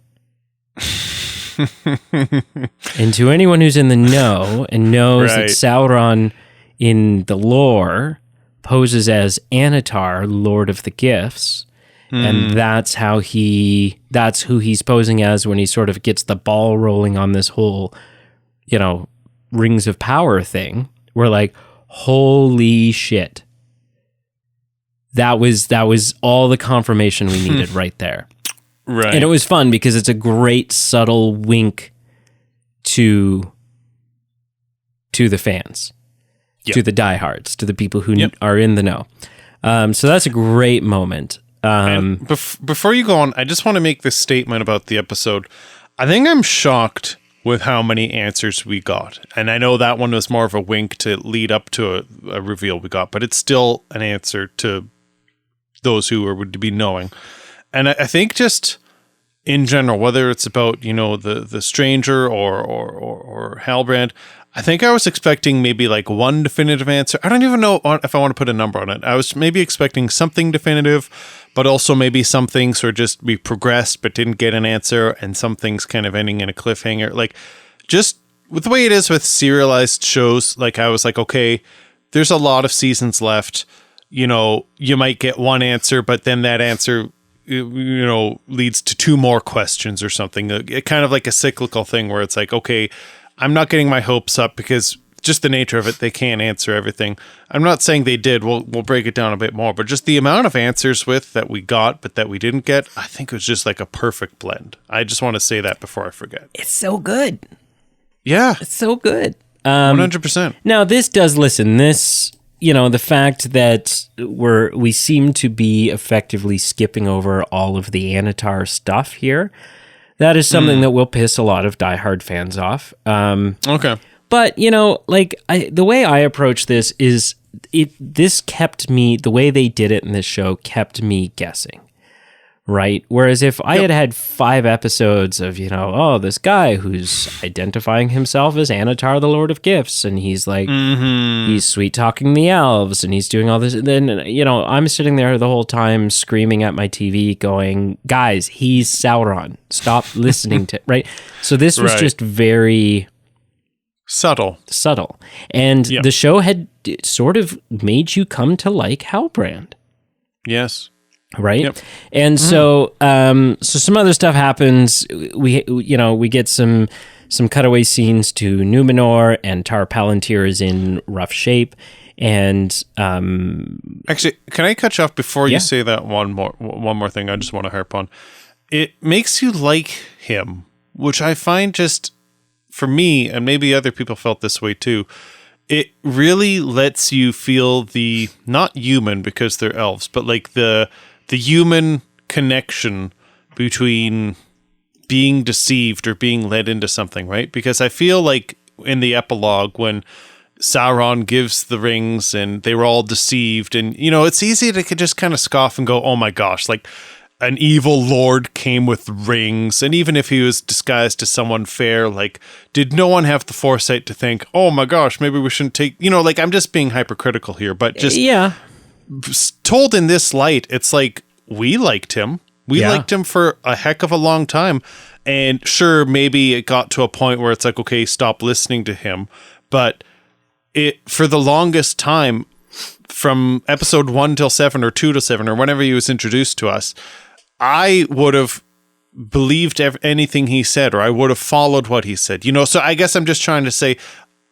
And to anyone who's in the know and knows that Sauron in the lore poses as Anatar, Lord of the Gifts, and that's who he's posing as when he sort of gets the ball rolling on this whole, Rings of Power thing. We're like, holy shit. That was all the confirmation we needed right there. Right. And it was fun because it's a great subtle wink to the fans, to the diehards, to the people who are in the know. So that's a great moment. Before you go on, I just want to make this statement about the episode. I think I'm shocked with how many answers we got. And I know that one was more of a wink to lead up to a reveal we got, but it's still an answer to those who would be knowing. And I think just in general, whether it's about, the stranger or Halbrand, I think I was expecting maybe like one definitive answer. I don't even know if I want to put a number on it. I was maybe expecting something definitive, but also maybe some things were just we progressed but didn't get an answer, and some things kind of ending in a cliffhanger. Like, just with the way it is with serialized shows, like I was like, okay, there's a lot of seasons left. You might get one answer, but then that answer leads to 2 more questions or something. It kind of like a cyclical thing where it's like, okay, I'm not getting my hopes up because just the nature of it, they can't answer everything. I'm not saying they did. We'll break it down a bit more, but just the amount of answers that we got, but that we didn't get, I think it was just like a perfect blend. I just want to say that before I forget. It's so good. Yeah. It's so good. 100%. Now this, the fact that we seem to be effectively skipping over all of the Anatar stuff here, that is something that will piss a lot of diehard fans off. Okay. But, the way I approach this is the way they did it in this show kept me guessing, right? Whereas if I had 5 episodes of, this guy who's identifying himself as Anatar, the Lord of Gifts, and he's like, he's sweet-talking the elves, and he's doing all this, then, I'm sitting there the whole time screaming at my TV going, guys, he's Sauron. Stop listening to, right? So this was just very Subtle. And Yep. the show had sort of made you come to like Halbrand. Yes. Right. Yep. And so some other stuff happens. We get some cutaway scenes to Numenor, and Tar Palantir is in rough shape. And Actually, can I cut you off before Yeah. you say that one more thing I just want to harp on? It makes you like him, which I find just, for me, and maybe other people felt this way too, it really lets you feel the, not human because they're elves, but like the human connection between being deceived or being led into something, right? Because I feel like in the epilogue when Sauron gives the rings and they were all deceived, and it's easy to just kind of scoff and go, oh my gosh, like an evil lord came with rings, and even if he was disguised as someone fair, like, did no one have the foresight to think, oh my gosh, maybe we shouldn't take, like, I'm just being hypercritical here, but just told in this light, it's like, we liked him. We liked him for a heck of a long time. And sure, maybe it got to a point where it's like, okay, stop listening to him. But for the longest time, from episode 1 till 7 or 2 to 7 or whenever he was introduced to us, I would have believed anything he said, or I would have followed what he said. So I guess I'm just trying to say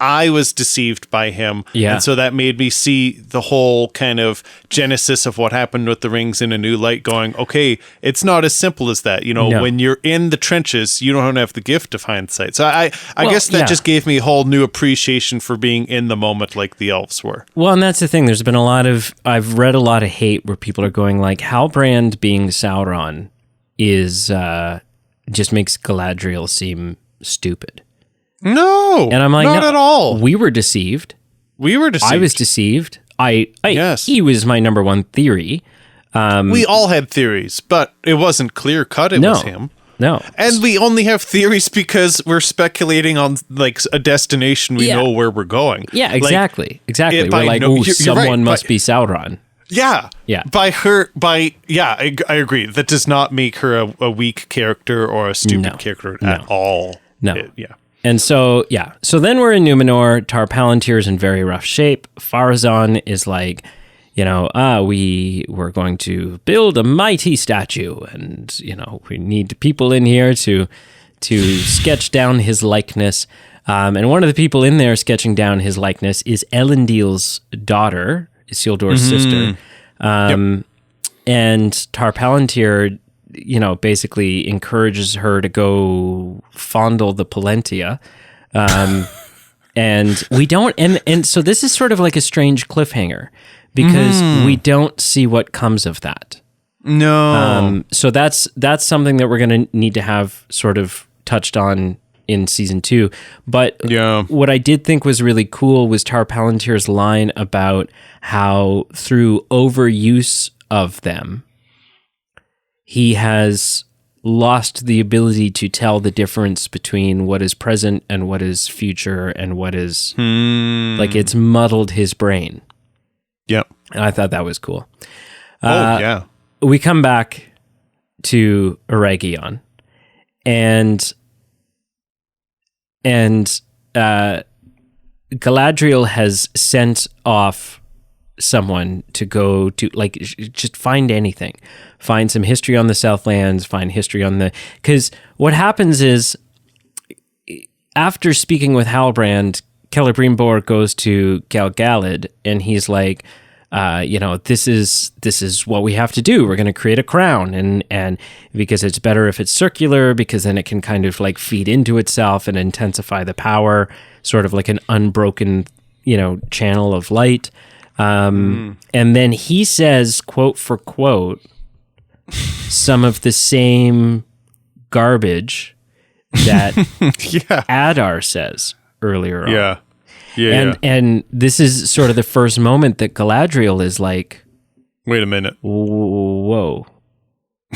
I was deceived by him. Yeah. And so that made me see the whole kind of genesis of what happened with the rings in a new light, going, okay, it's not as simple as that. No. When you're in the trenches, you don't have the gift of hindsight. So I guess that just gave me a whole new appreciation for being in the moment like the elves were. Well, and that's the thing. There's been I've read a lot of hate where people are going like, Halbrand being Sauron is just makes Galadriel seem stupid. No, And I'm like, not no, at all. We were deceived. We were deceived. I was deceived. Yes. He was my number one theory. We all had theories, but it wasn't clear cut. It was him. No. And we only have theories because we're speculating on like a destination we know where we're going. Yeah, exactly. Exactly. We're like, you're someone right, must be Sauron. Yeah. Yeah. I agree. That does not make her a weak character or a stupid character at all. No. Yeah. And so, So then we're in Numenor. Tar Palantir is in very rough shape. Pharazôn is like, we're going to build a mighty statue, and, we need people in here to sketch down his likeness. And one of the people in there sketching down his likeness is Elendil's daughter, Isildur's sister. And Tar Palantir, basically encourages her to go fondle the Palentia. And we don't, and so this is sort of like a strange cliffhanger because we don't see what comes of that. No. So that's something that we're going to need to have sort of touched on in season 2. But what I did think was really cool was Tar Palantir's line about how through overuse of them, he has lost the ability to tell the difference between what is present and what is future and what is like it's muddled his brain. Yep. And I thought that was cool. We come back to Eregion and Galadriel has sent off someone to go to just find anything, find some history on the Southlands, find history on because what happens is after speaking with Halbrand, Celebrimbor goes to Galgalad and he's like, this is what we have to do. We're going to create a crown and because it's better if it's circular because then it can kind of like feed into itself and intensify the power, sort of like an unbroken, channel of light. And then he says, quote for quote, some of the same garbage that Adar says earlier on. And this is sort of the first moment that Galadriel is like, wait a minute. Whoa.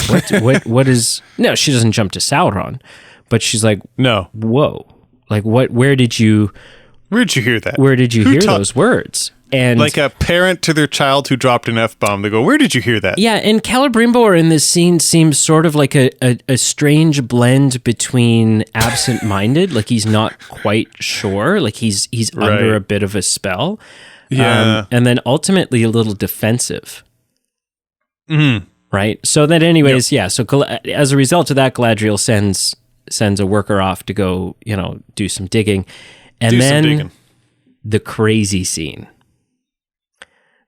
What is... No, she doesn't jump to Sauron, but she's like, no. Whoa. Like, where'd you hear that? Where did you hear those words? And like a parent to their child who dropped an F-bomb. They go, where did you hear that? yeah, and Celebrimbor in this scene seems sort of like a strange blend between absent-minded, like he's not quite sure, like he's under a bit of a spell. Yeah. And then ultimately a little defensive. Mm-hmm. Right? So then anyways, so as a result of that, Galadriel sends a worker off to go, do some digging. And then the crazy scene.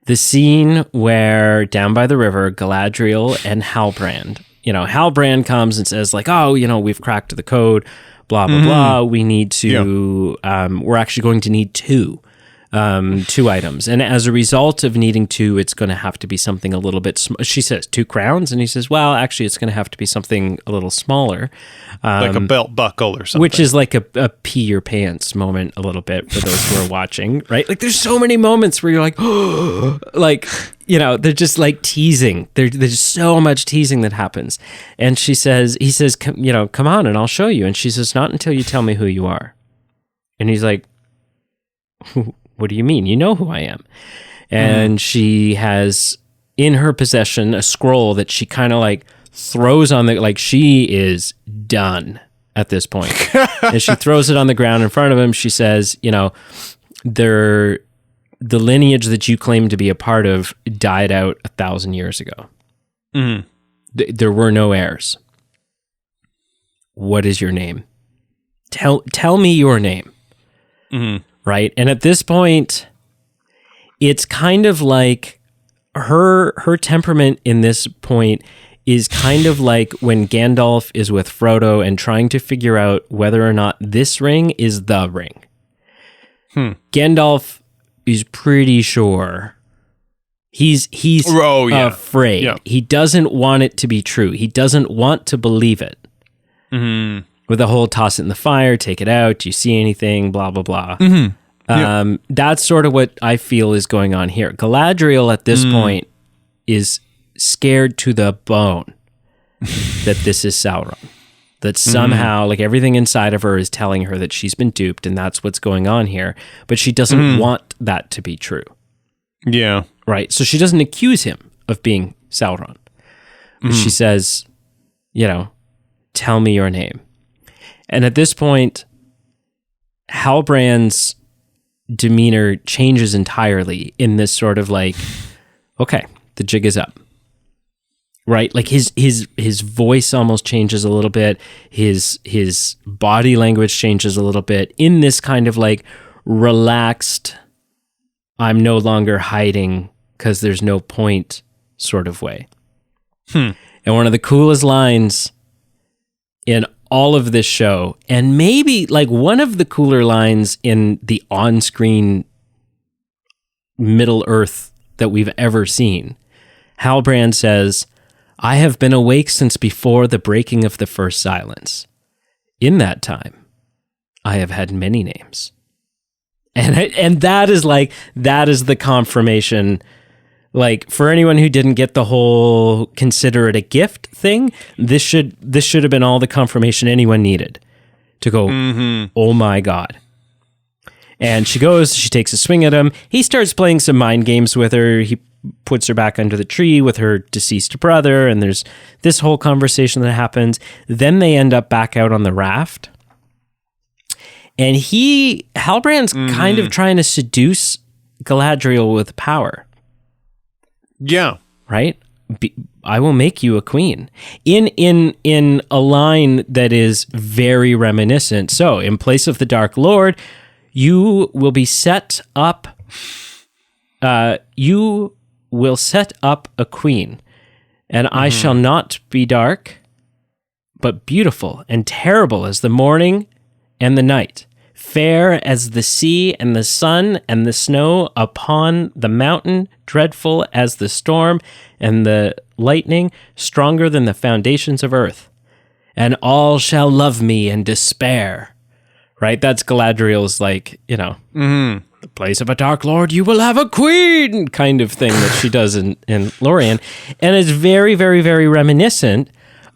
The scene where down by the river, Galadriel and Halbrand, Halbrand comes and says like, oh, we've cracked the code, blah, blah, blah. We need to, we're actually going to need two items. And as a result of needing two, it's going to have to be something a little bit, she says 2 crowns. And he says, well, actually it's going to have to be something a little smaller. Like a belt buckle or something. Which is like a pee your pants moment a little bit for those who are watching, right? Like there's so many moments where you're like, oh, like, they're just like teasing. There's so much teasing that happens. And he says, come on and I'll show you. And she says, not until you tell me who you are. And he's like, what do you mean? You know who I am. And she has in her possession a scroll that she kind of like throws on like she is done at this point. And she throws it on the ground in front of him. She says, the lineage that you claim to be a part of died out 1,000 years ago. Mm-hmm. There were no heirs. What is your name? Tell me your name. Mm-hmm. Right. And at this point, it's kind of like her temperament in this point is kind of like when Gandalf is with Frodo and trying to figure out whether or not this ring is the ring. Gandalf is pretty sure. He's afraid. Yeah. He doesn't want it to be true. He doesn't want to believe it. Mm-hmm. With the whole toss it in the fire, take it out, do you see anything, blah, blah, blah. Mm-hmm. That's sort of what I feel is going on here. Galadriel at this point is scared to the bone that this is Sauron. That somehow, like everything inside of her is telling her that she's been duped and that's what's going on here. But she doesn't want that to be true. Yeah. Right? So she doesn't accuse him of being Sauron. She says, tell me your name. And at this point, Halbrand's demeanor changes entirely in this sort of like, okay, the jig is up. Right? Like his voice almost changes a little bit. His body language changes a little bit in this kind of like relaxed, I'm no longer hiding because there's no point sort of way. And one of the coolest lines in all of this show, and maybe like one of the cooler lines in the on-screen Middle Earth that we've ever seen. Halbrand says, I have been awake since before the breaking of the first silence. In that time, I have had many names. And that is the confirmation. Like, for anyone who didn't get the whole consider it a gift thing, this should have been all the confirmation anyone needed to go, oh my God. And she takes a swing at him. He starts playing some mind games with her. He puts her back under the tree with her deceased brother, and there's this whole conversation that happens. Then they end up back out on the raft. And Halbrand's kind of trying to seduce Galadriel with power. Yeah. Right? I will make you a queen. In a line that is very reminiscent. So, in place of the Dark Lord, you will be set up. You will set up a queen, and I shall not be dark, but beautiful and terrible as the morning and the night, fair as the sea and the sun and the snow upon the mountain, dreadful as the storm and the lightning, stronger than the foundations of earth. And all shall love me and despair. Right? That's Galadriel's like, the place of a Dark Lord, you will have a queen kind of thing that she does in Lorien. And it's very, very, very reminiscent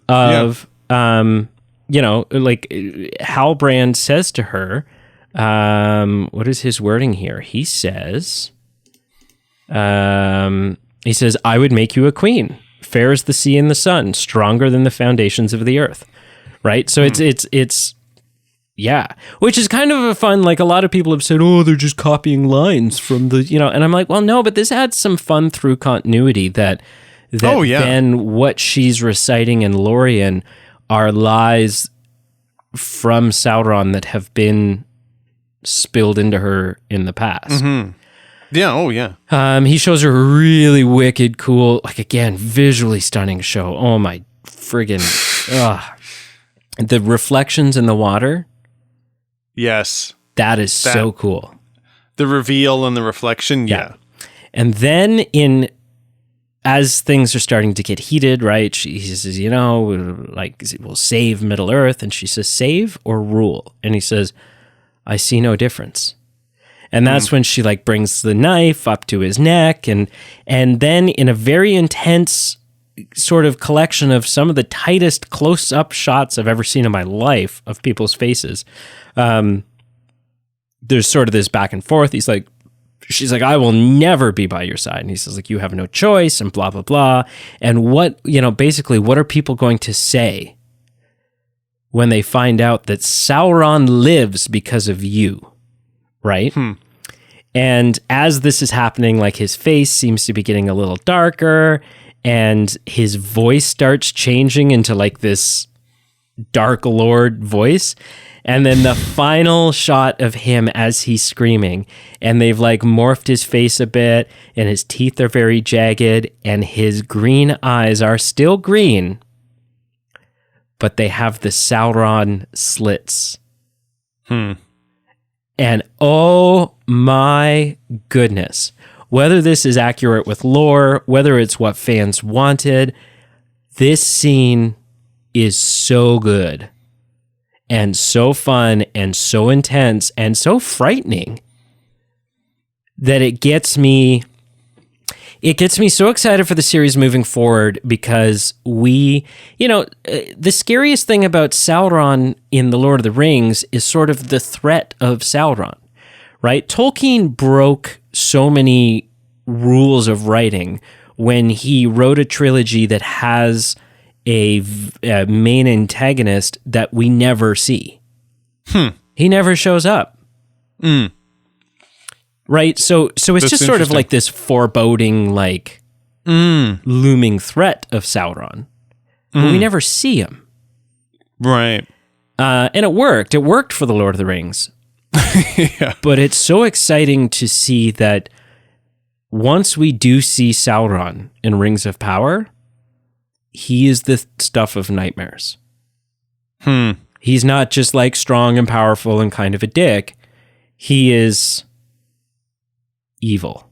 of, like Halbrand says to her, what is his wording here? He says, He says, I would make you a queen, fair as the sea and the sun, stronger than the foundations of the earth. Right? So it's yeah, which is kind of a fun, like a lot of people have said, oh, they're just copying lines from the, and I'm like, well, no, but this adds some fun through continuity that then what she's reciting in Lorien are lies from Sauron that have been spilled into her in the past. Mm-hmm. Yeah, oh yeah. He shows her a really wicked, cool, like again, visually stunning show. Oh my friggin', the reflections in the water. Yes. That is so cool. The reveal and the reflection, yeah. And then as things are starting to get heated, right, he says, we'll save Middle Earth. And she says, save or rule? And he says, I see no difference. And that's when she like brings the knife up to his neck. And then in a very intense sort of collection of some of the tightest close-up shots I've ever seen in my life of people's faces, there's sort of this back and forth. She's like, I will never be by your side. And he says, like, you have no choice and blah, blah, blah. And basically, what are people going to say when they find out that Sauron lives because of you? Right? And as this is happening, like his face seems to be getting a little darker and his voice starts changing into like this Dark Lord voice. And then the final shot of him as he's screaming, and they've like morphed his face a bit, and his teeth are very jagged, and his green eyes are still green, but they have the Sauron slits. And oh my goodness, whether this is accurate with lore, whether it's what fans wanted, this scene is so good. And so fun and so intense and so frightening that it gets me so excited for the series moving forward because the scariest thing about Sauron in The Lord of the Rings is sort of the threat of Sauron, right? Tolkien broke so many rules of writing when he wrote a trilogy that has a main antagonist that we never see. He never shows up. Right? So it's just sort of like this foreboding, like looming threat of Sauron. But we never see him. Right. And it worked. It worked for The Lord of the Rings. Yeah. But it's so exciting to see that once we do see Sauron in Rings of Power, he is the stuff of nightmares. He's not just like strong and powerful and kind of a dick. He is evil.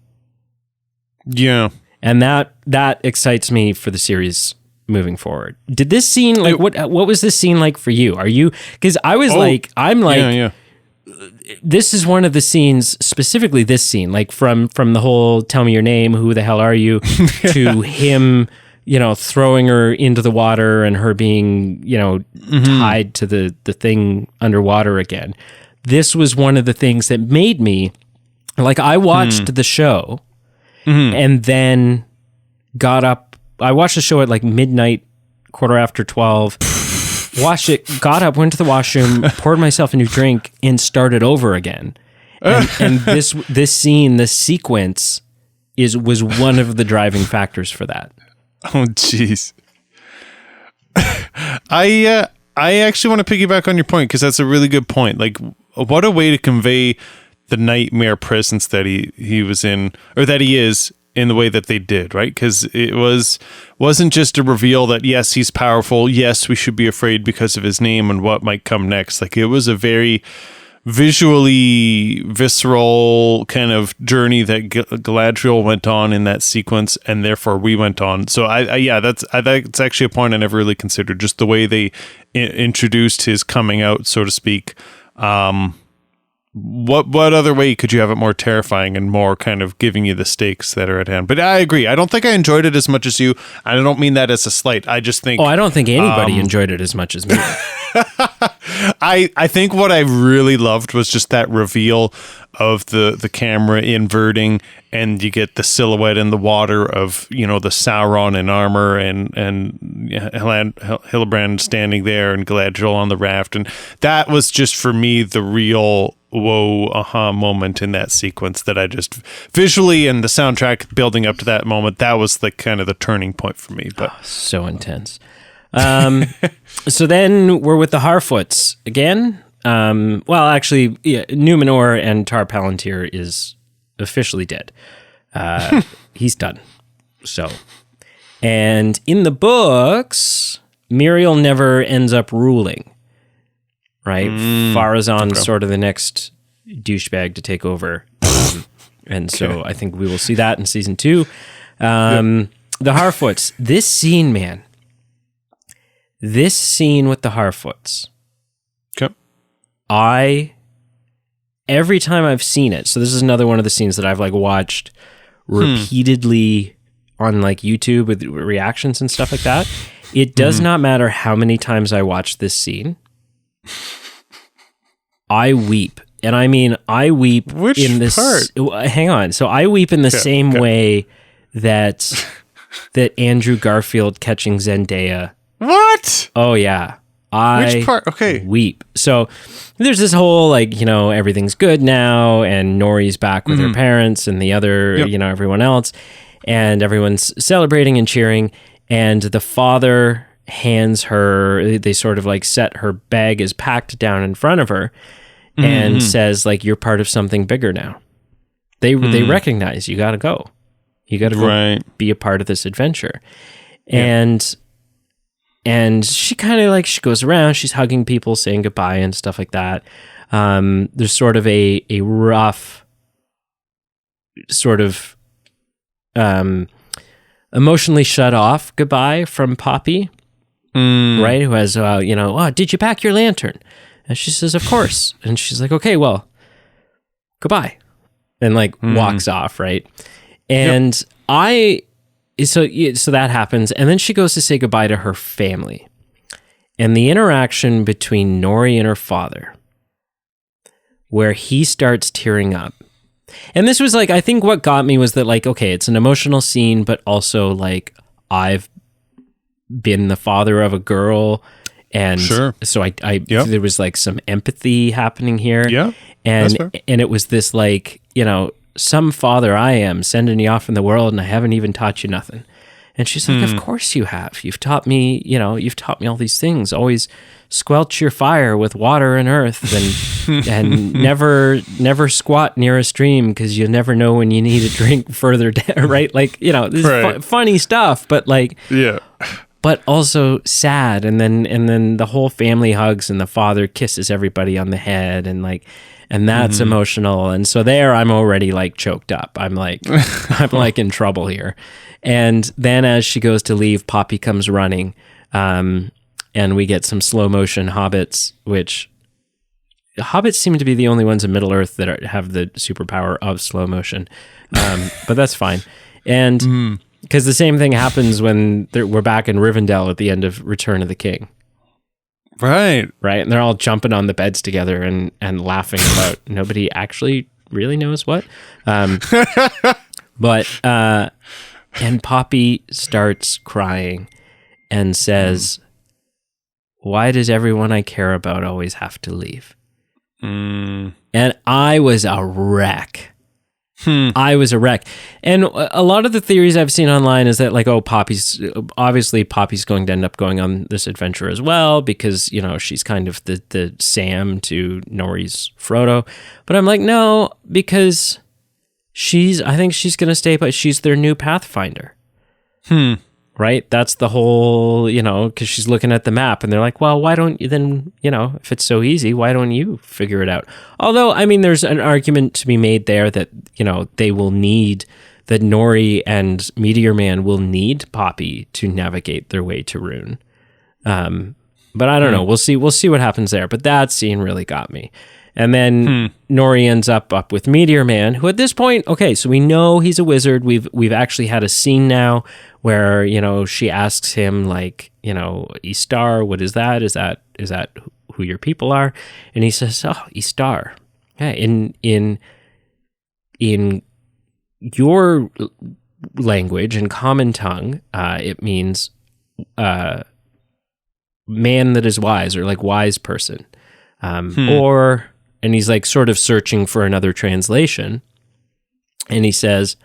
Yeah. And that excites me for the series moving forward. Did this scene, like, what was this scene like for you? Because I was this is one of the scenes, specifically this scene, like from the whole tell me your name, who the hell are you, to him, throwing her into the water and her being, tied to the thing underwater again. This was one of the things that made me, like, I watched the show and then got up. I watched the show at like midnight, 12:15, watched it, got up, went to the washroom, poured myself a new drink, and started over again. And this scene, this sequence was one of the driving factors for that. Oh, jeez. I actually want to piggyback on your point because that's a really good point. Like, what a way to convey the nightmare presence that he was in, or that he is, in the way that they did, right? Because it wasn't just a reveal that, yes, he's powerful, yes, we should be afraid because of his name and what might come next. Like, it was a very visually visceral kind of journey that Galadriel went on in that sequence, and therefore we went on. So that's actually a point I never really considered, just the way they introduced his coming out, so to speak. what other way could you have it more terrifying and more kind of giving you the stakes that are at hand? But I agree. I don't think I enjoyed it as much as you. I don't mean that as a slight. I just think... I don't think anybody enjoyed it as much as me. I think what I really loved was just that reveal of the camera inverting, and you get the silhouette in the water of, the Sauron in armor and Hildebrand standing there and Galadriel on the raft. And that was just, for me, the real whoa, aha moment in that sequence that I just visually, and the soundtrack building up to that moment, that was the kind of the turning point for me. But so intense. So then we're with the Harfoots again. Actually, Numenor and Tar Palantir is officially dead. He's done. So, and in the books, Muriel never ends up ruling, right? Farazan's sort of the next douchebag to take over. And so I think we will see that in season 2. The Harfoots, this scene, man. This scene with the Harfoots. Okay. Every time I've seen it, so this is another one of the scenes that I've watched repeatedly on YouTube with reactions and stuff like that. It does not matter how many times I watch this scene. I weep. And I mean, I weep in this part? Hang on. So I weep in the same way that Andrew Garfield catching Zendaya. What? Oh yeah. Which part? Okay. Weep. So there's this whole everything's good now, and Nori's back with her parents and the other, everyone else, and everyone's celebrating and cheering, and the father hands her, they sort of set her bag is packed down in front of her and says you're part of something bigger now. They recognize you got to go. You got to go be a part of this adventure. And she kind of she goes around, she's hugging people, saying goodbye and stuff like that. There's sort of a rough sort of emotionally shut off goodbye from Poppy, right? Who has, did you pack your lantern? And she says, of course. And she's like, okay, well, goodbye. And walks off, right? And So that happens, and then she goes to say goodbye to her family. And the interaction between Nori and her father, where he starts tearing up. And this was I think what got me was that okay, it's an emotional scene, but also I've been the father of a girl, and so I there was some empathy happening here. Yeah. And it was this some father I am sending you off in the world, and I haven't even taught you nothing. And she's like, of course you have. You've taught me, all these things. Always squelch your fire with water and earth, and never squat near a stream, because you never know when you need a drink further down, right? This is funny stuff, but but also sad. And then the whole family hugs, and the father kisses everybody on the head, and that's emotional. And so there I'm already choked up. I'm I'm in trouble here. And then as she goes to leave, Poppy comes running. And we get some slow motion hobbits, which hobbits seem to be the only ones in Middle Earth that have the superpower of slow motion. But that's fine. And because the same thing happens when we're back in Rivendell at the end of Return of the King. Right. And they're all jumping on the beds together and laughing about nobody actually really knows what. And Poppy starts crying and says, why does everyone I care about always have to leave? And I was a wreck. I was a wreck. And a lot of the theories I've seen online is that Poppy's going to end up going on this adventure as well, because, she's kind of the Sam to Nori's Frodo. But I'm no, because I think she's going to stay, but she's their new Pathfinder. Right? That's the whole, because she's looking at the map, and they're like, well, why don't you then, if it's so easy, why don't you figure it out? Although, I mean, there's an argument to be made there that, they will need, that Nori and Meteor Man will need Poppy to navigate their way to Rune. But I don't know. We'll see what happens there. But that scene really got me. And then Nori ends up with Meteor Man, who at this point, okay, so we know he's a wizard. We've actually had a scene now where, she asks him like, Istar, what is that? Is that who your people are? And he says, oh, Istar. Yeah, in your language, in common tongue, it means man that is wise, or like wise person. And he's like sort of searching for another translation. And he says,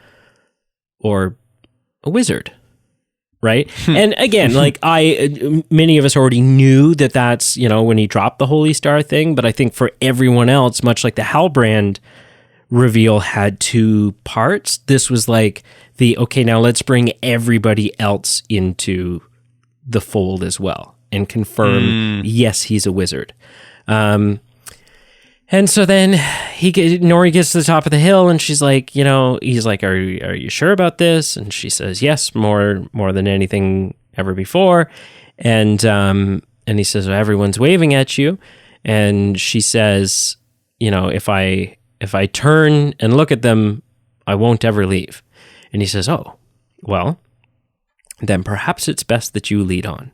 or a wizard, right? And again, like many of us already knew that that's, when he dropped the Holy Star thing. But I think for everyone else, much like the Halbrand reveal had two parts, this was like okay, now let's bring everybody else into the fold as well and confirm, yes, he's a wizard. And so then Nori gets to the top of the hill, and she's like, he's like, are you sure about this? And she says, yes, more than anything ever before. And he says, well, everyone's waving at you. And she says, if I turn and look at them, I won't ever leave. And he says, oh, well, then perhaps it's best that you lead on.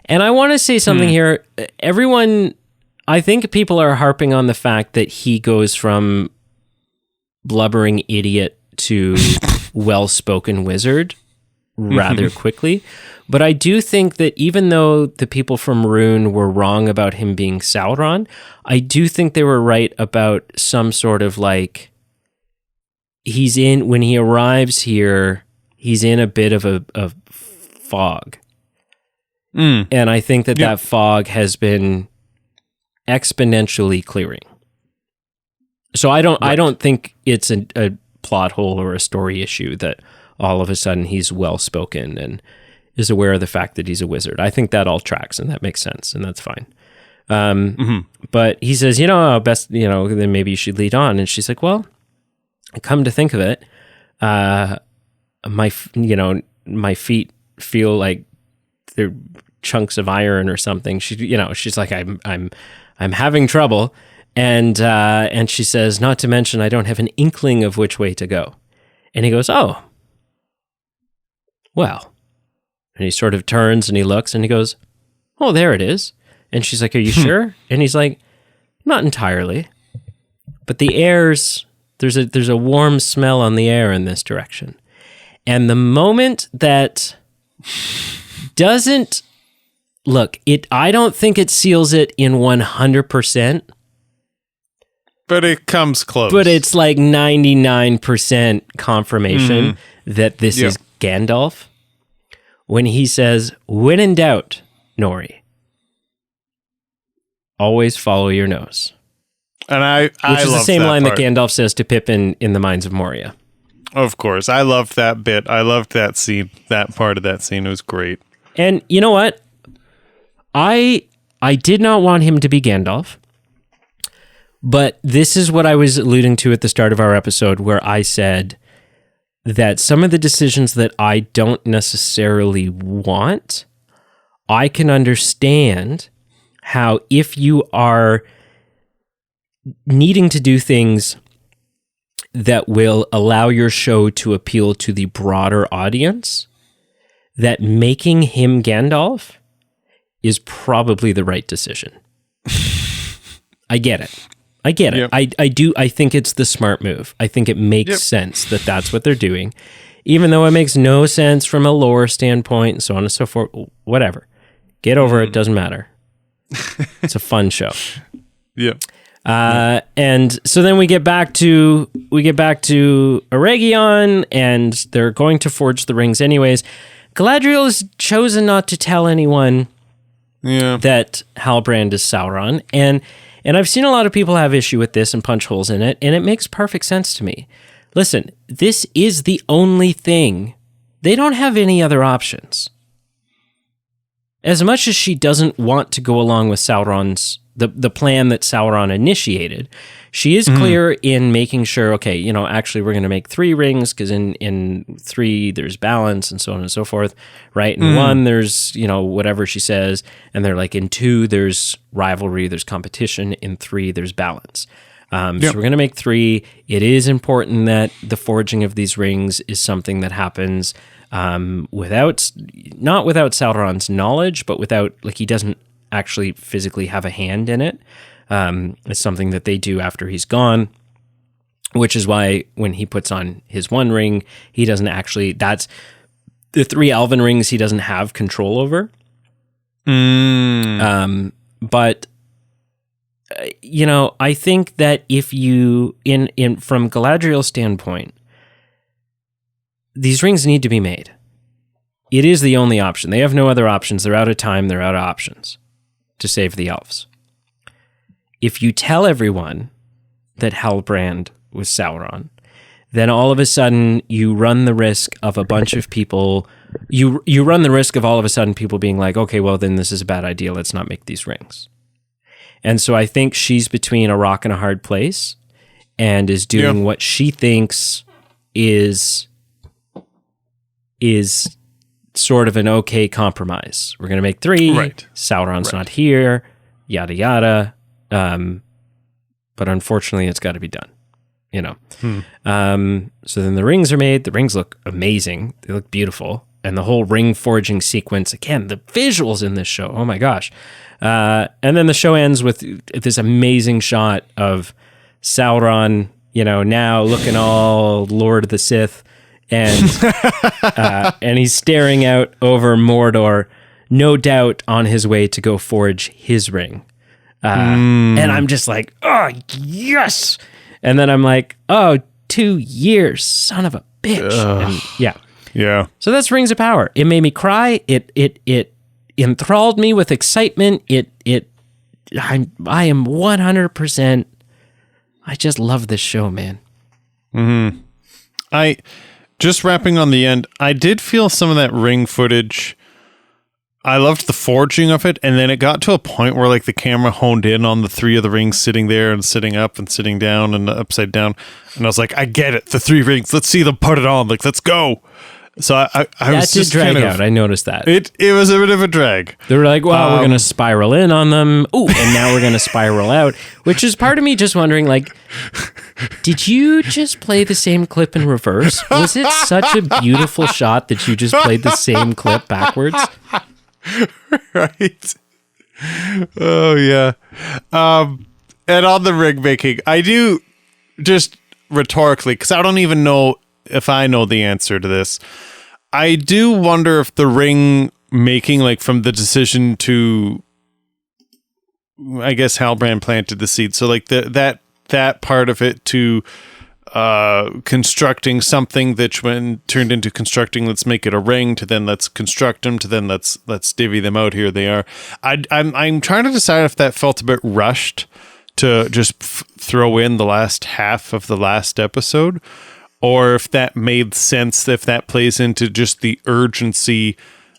And I want to say something here. Everyone, I think people are harping on the fact that he goes from blubbering idiot to well-spoken wizard rather quickly. But I do think that even though the people from Rune were wrong about him being Sauron, I do think they were right about some sort of like, when he arrives here, he's in a bit of a fog. And I think that fog has been exponentially clearing. So I don't think it's a plot hole or a story issue that all of a sudden he's well-spoken and is aware of the fact that he's a wizard. I think that all tracks and that makes sense, and that's fine. But he says, best, then maybe you should lead on. And she's like, well, come to think of it, my feet feel like they're chunks of iron or something. She's like, I'm having trouble. And she says, not to mention, I don't have an inkling of which way to go. And he goes, oh, well. And he sort of turns and he looks and he goes, oh, there it is. And she's like, are you sure? And he's like, not entirely. But the air's, there's a warm smell on the air in this direction. And the moment that doesn't, I don't think it seals it in 100%. But it comes close. But it's like 99% confirmation that this is Gandalf. When he says, when in doubt, Nori, always follow your nose. And which is the same line that Gandalf says to Pippin in The Mines of Moria. Of course. I loved that bit. I loved that scene. That part of that scene was great. And you know what? I did not want him to be Gandalf. But this is what I was alluding to at the start of our episode, where I said that some of the decisions that I don't necessarily want, I can understand how if you are needing to do things that will allow your show to appeal to the broader audience, that making him Gandalf is probably the right decision. I get it. Yep. I do. I think it's the smart move. I think it makes sense that that's what they're doing, even though it makes no sense from a lore standpoint and so on and so forth. Whatever. Get over it. Doesn't matter. It's a fun show. Yeah. And so then we get back to Eregion, and they're going to forge the rings anyways. Galadriel has chosen not to tell anyone that Halbrand is Sauron, and I've seen a lot of people have issue with this and punch holes in it, and it makes perfect sense to me. Listen, this is the only thing. They don't have any other options. As much as she doesn't want to go along with Sauron's the plan that Sauron initiated. She is clear in making sure, okay, you know, actually we're going to make 3 rings because in 3 there's balance and so on and so forth, right? In 1 there's, you know, whatever she says, and they're like in 2 there's rivalry, there's competition, in 3 there's balance. So we're going to make 3. It is important that the forging of these rings is something that happens not without Sauron's knowledge, but without, like, he doesn't actually physically have a hand in it. It's something that they do after he's gone, which is why when he puts on his 1 ring, he doesn't actually, that's the 3 elven rings he doesn't have control over. But you know, I think that if you, from Galadriel's standpoint, these rings need to be made. It is the only option. They have no other options. They're out of time. They're out of options to save the elves. If you tell everyone that Halbrand was Sauron, then all of a sudden you run the risk of a bunch of people, you run the risk of all of a sudden people being like, okay, well then this is a bad idea. Let's not make these rings. And so I think she's between a rock and a hard place and is doing what she thinks is sort of an okay compromise. We're going to make 3. Right. Sauron's not here, yada, yada. But unfortunately it's got to be done, you know? So then the rings are made. The rings look amazing. They look beautiful. And the whole ring forging sequence, again, the visuals in this show, oh my gosh. And then the show ends with this amazing shot of Sauron, you know, now looking all Lord of the Sith, and he's staring out over Mordor, no doubt on his way to go forge his ring. And I'm just like, oh, yes. And then I'm like, oh, 2 years, son of a bitch. And yeah. So that's Rings of Power. It made me cry. It enthralled me with excitement. I am 100%. I just love this show, man. I just wrapping on the end. I did feel some of that ring footage. I loved the forging of it, and then it got to a point where like the camera honed in on the 3 of the rings sitting there and sitting up and sitting down and upside down, and I was like, I get it, the 3 rings. Let's see them put it on. Like, let's go. So I was just drag out. I noticed that it was a bit of a drag. They were like, well, we're going to spiral in on them. Ooh, and now we're going to spiral out, which is part of me just wondering, like, did you just play the same clip in reverse? Was it such a beautiful shot that you just played the same clip backwards? Right. Oh yeah. And on the ring making, I do, just rhetorically, because I don't even know if I know the answer to this, I do wonder if the ring making, like from the decision to, I guess Halbrand planted the seed, so like that part of it to constructing something that when turned into constructing, let's make it a ring, to then let's construct them, to then let's divvy them out, here they are. I'm trying to decide if that felt a bit rushed to just throw in the last half of the last episode, or if that made sense, if that plays into just the urgency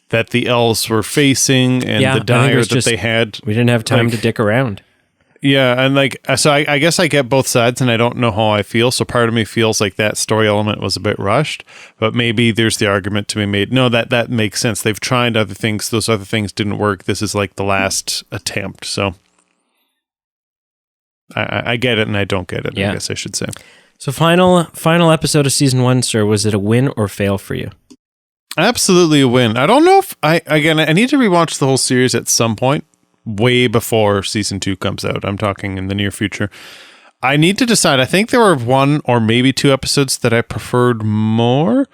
that the elves were facing and the dire that they had. We didn't have time to dick around. Yeah, and like, so I guess I get both sides, and I don't know how I feel. So part of me feels like that story element was a bit rushed, but maybe there's the argument to be made. No, that makes sense. They've tried other things. Those other things didn't work. This is like the last attempt. So I get it, and I don't get it. I guess I should say. So final episode of season 1, sir. Was it a win or fail for you? Absolutely a win. I don't know if I need to rewatch the whole series at some point, way before season 2 comes out. I'm talking in the near future. I need to decide. I think there were 1 or maybe 2 episodes that I preferred more,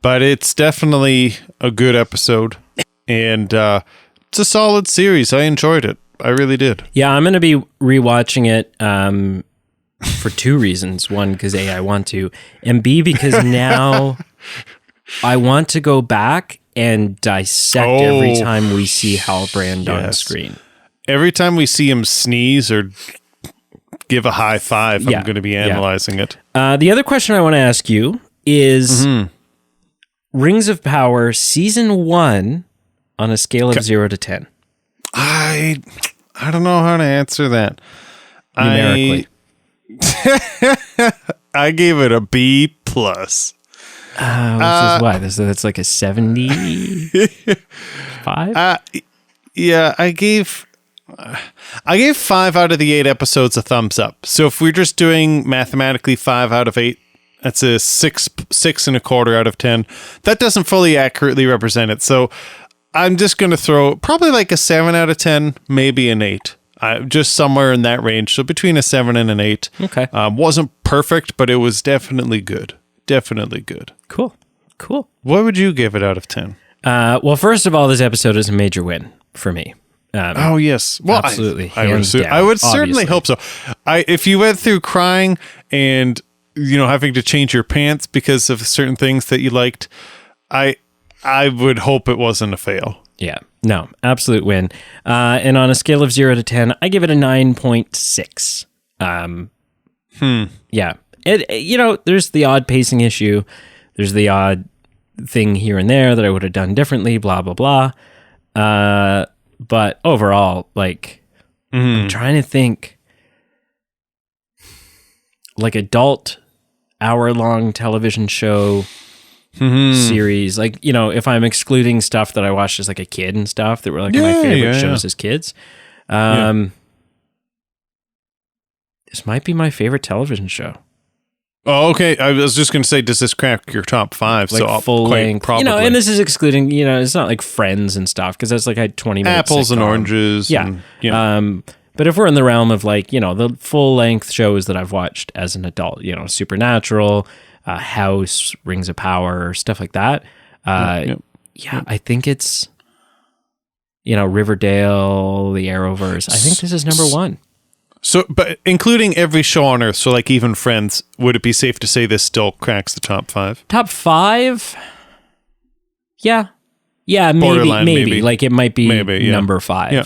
but it's definitely a good episode, and it's a solid series. I enjoyed it. I really did. Yeah, I'm going to be rewatching it for 2 reasons. 1, because A, I want to, and B, because now I want to go back and dissect every time we see Halbrand on screen. Every time we see him sneeze or give a high five, I'm going to be analyzing it. The other question I want to ask you is Rings of Power season 1 on a scale of 0 to 10. I don't know how to answer that. Numerically. I gave it a B plus. Which is what? That's like a 75? Yeah, I gave 5 out of the 8 episodes a thumbs up. So if we're just doing mathematically 5 out of 8, that's a 6.25 out of 10. That doesn't fully accurately represent it. So I'm just going to throw probably like a 7 out of 10, maybe an 8. Just somewhere in that range. So between a 7 and an 8. Okay. Wasn't perfect, but it was definitely good. Definitely good. Cool. What would you give it out of 10? Well, first of all, this episode is a major win for me. Oh, yes. Well, absolutely. I would certainly hope so. If you went through crying and, having to change your pants because of certain things that you liked, I would hope it wasn't a fail. Yeah. No, absolute win. And on a scale of 0 to 10, I give it a 9.6. Yeah. There's the odd pacing issue. There's the odd thing here and there that I would have done differently, blah, blah, blah. But overall, I'm trying to think, adult hour-long television show series. If I'm excluding stuff that I watched as a kid and stuff that were my favorite shows as kids. This might be my favorite television show. Oh, okay. I was just going to say, does this crack your top 5? So full length, probably. And this is excluding, it's not like Friends and stuff because that's had 20 minutes. Apples and oranges. Yeah. And, but if we're in the realm of the full length shows that I've watched as an adult, Supernatural, House, Rings of Power, stuff like that. I think it's, Riverdale, the Arrowverse. I think this is number 1. So, but including every show on Earth, so even Friends, would it be safe to say this still cracks the top 5? Top 5? Yeah. Yeah, maybe. It might be number 5. Yeah,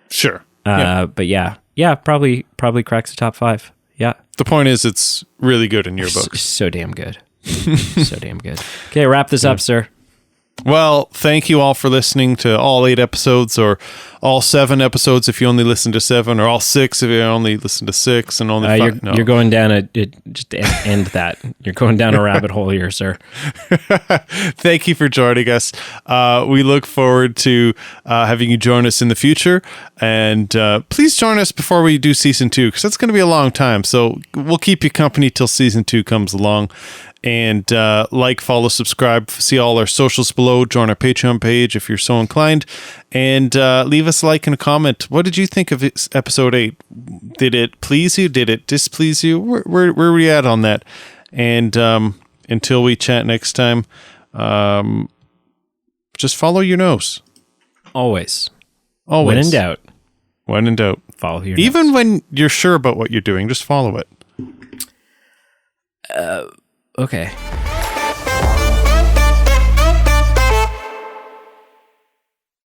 sure. But yeah, probably cracks the top 5. Yeah. The point is, it's really good in your books. So damn good. So damn good. Okay, wrap this up, sir. Well, thank you all for listening to all 8 episodes, or all 7 episodes if you only listen to 7, or all 6 if you only listen to 6, and only 5. You're going down just to end that. You're going down a rabbit hole here, sir. Thank you for joining us. We look forward to having you join us in the future, and please join us before we do season 2, because that's going to be a long time. So we'll keep you company till season 2 comes along. And follow, subscribe, see all our socials below, join our Patreon page if you're so inclined, and leave us a like and a comment. What did you think of episode 8? Did it please you? Did it displease you? Where are we at on that? And until we chat next time, just follow your nose. Always. When in doubt. When in doubt. Follow your Even nose. when you're sure about what you're doing, just follow it. Okay.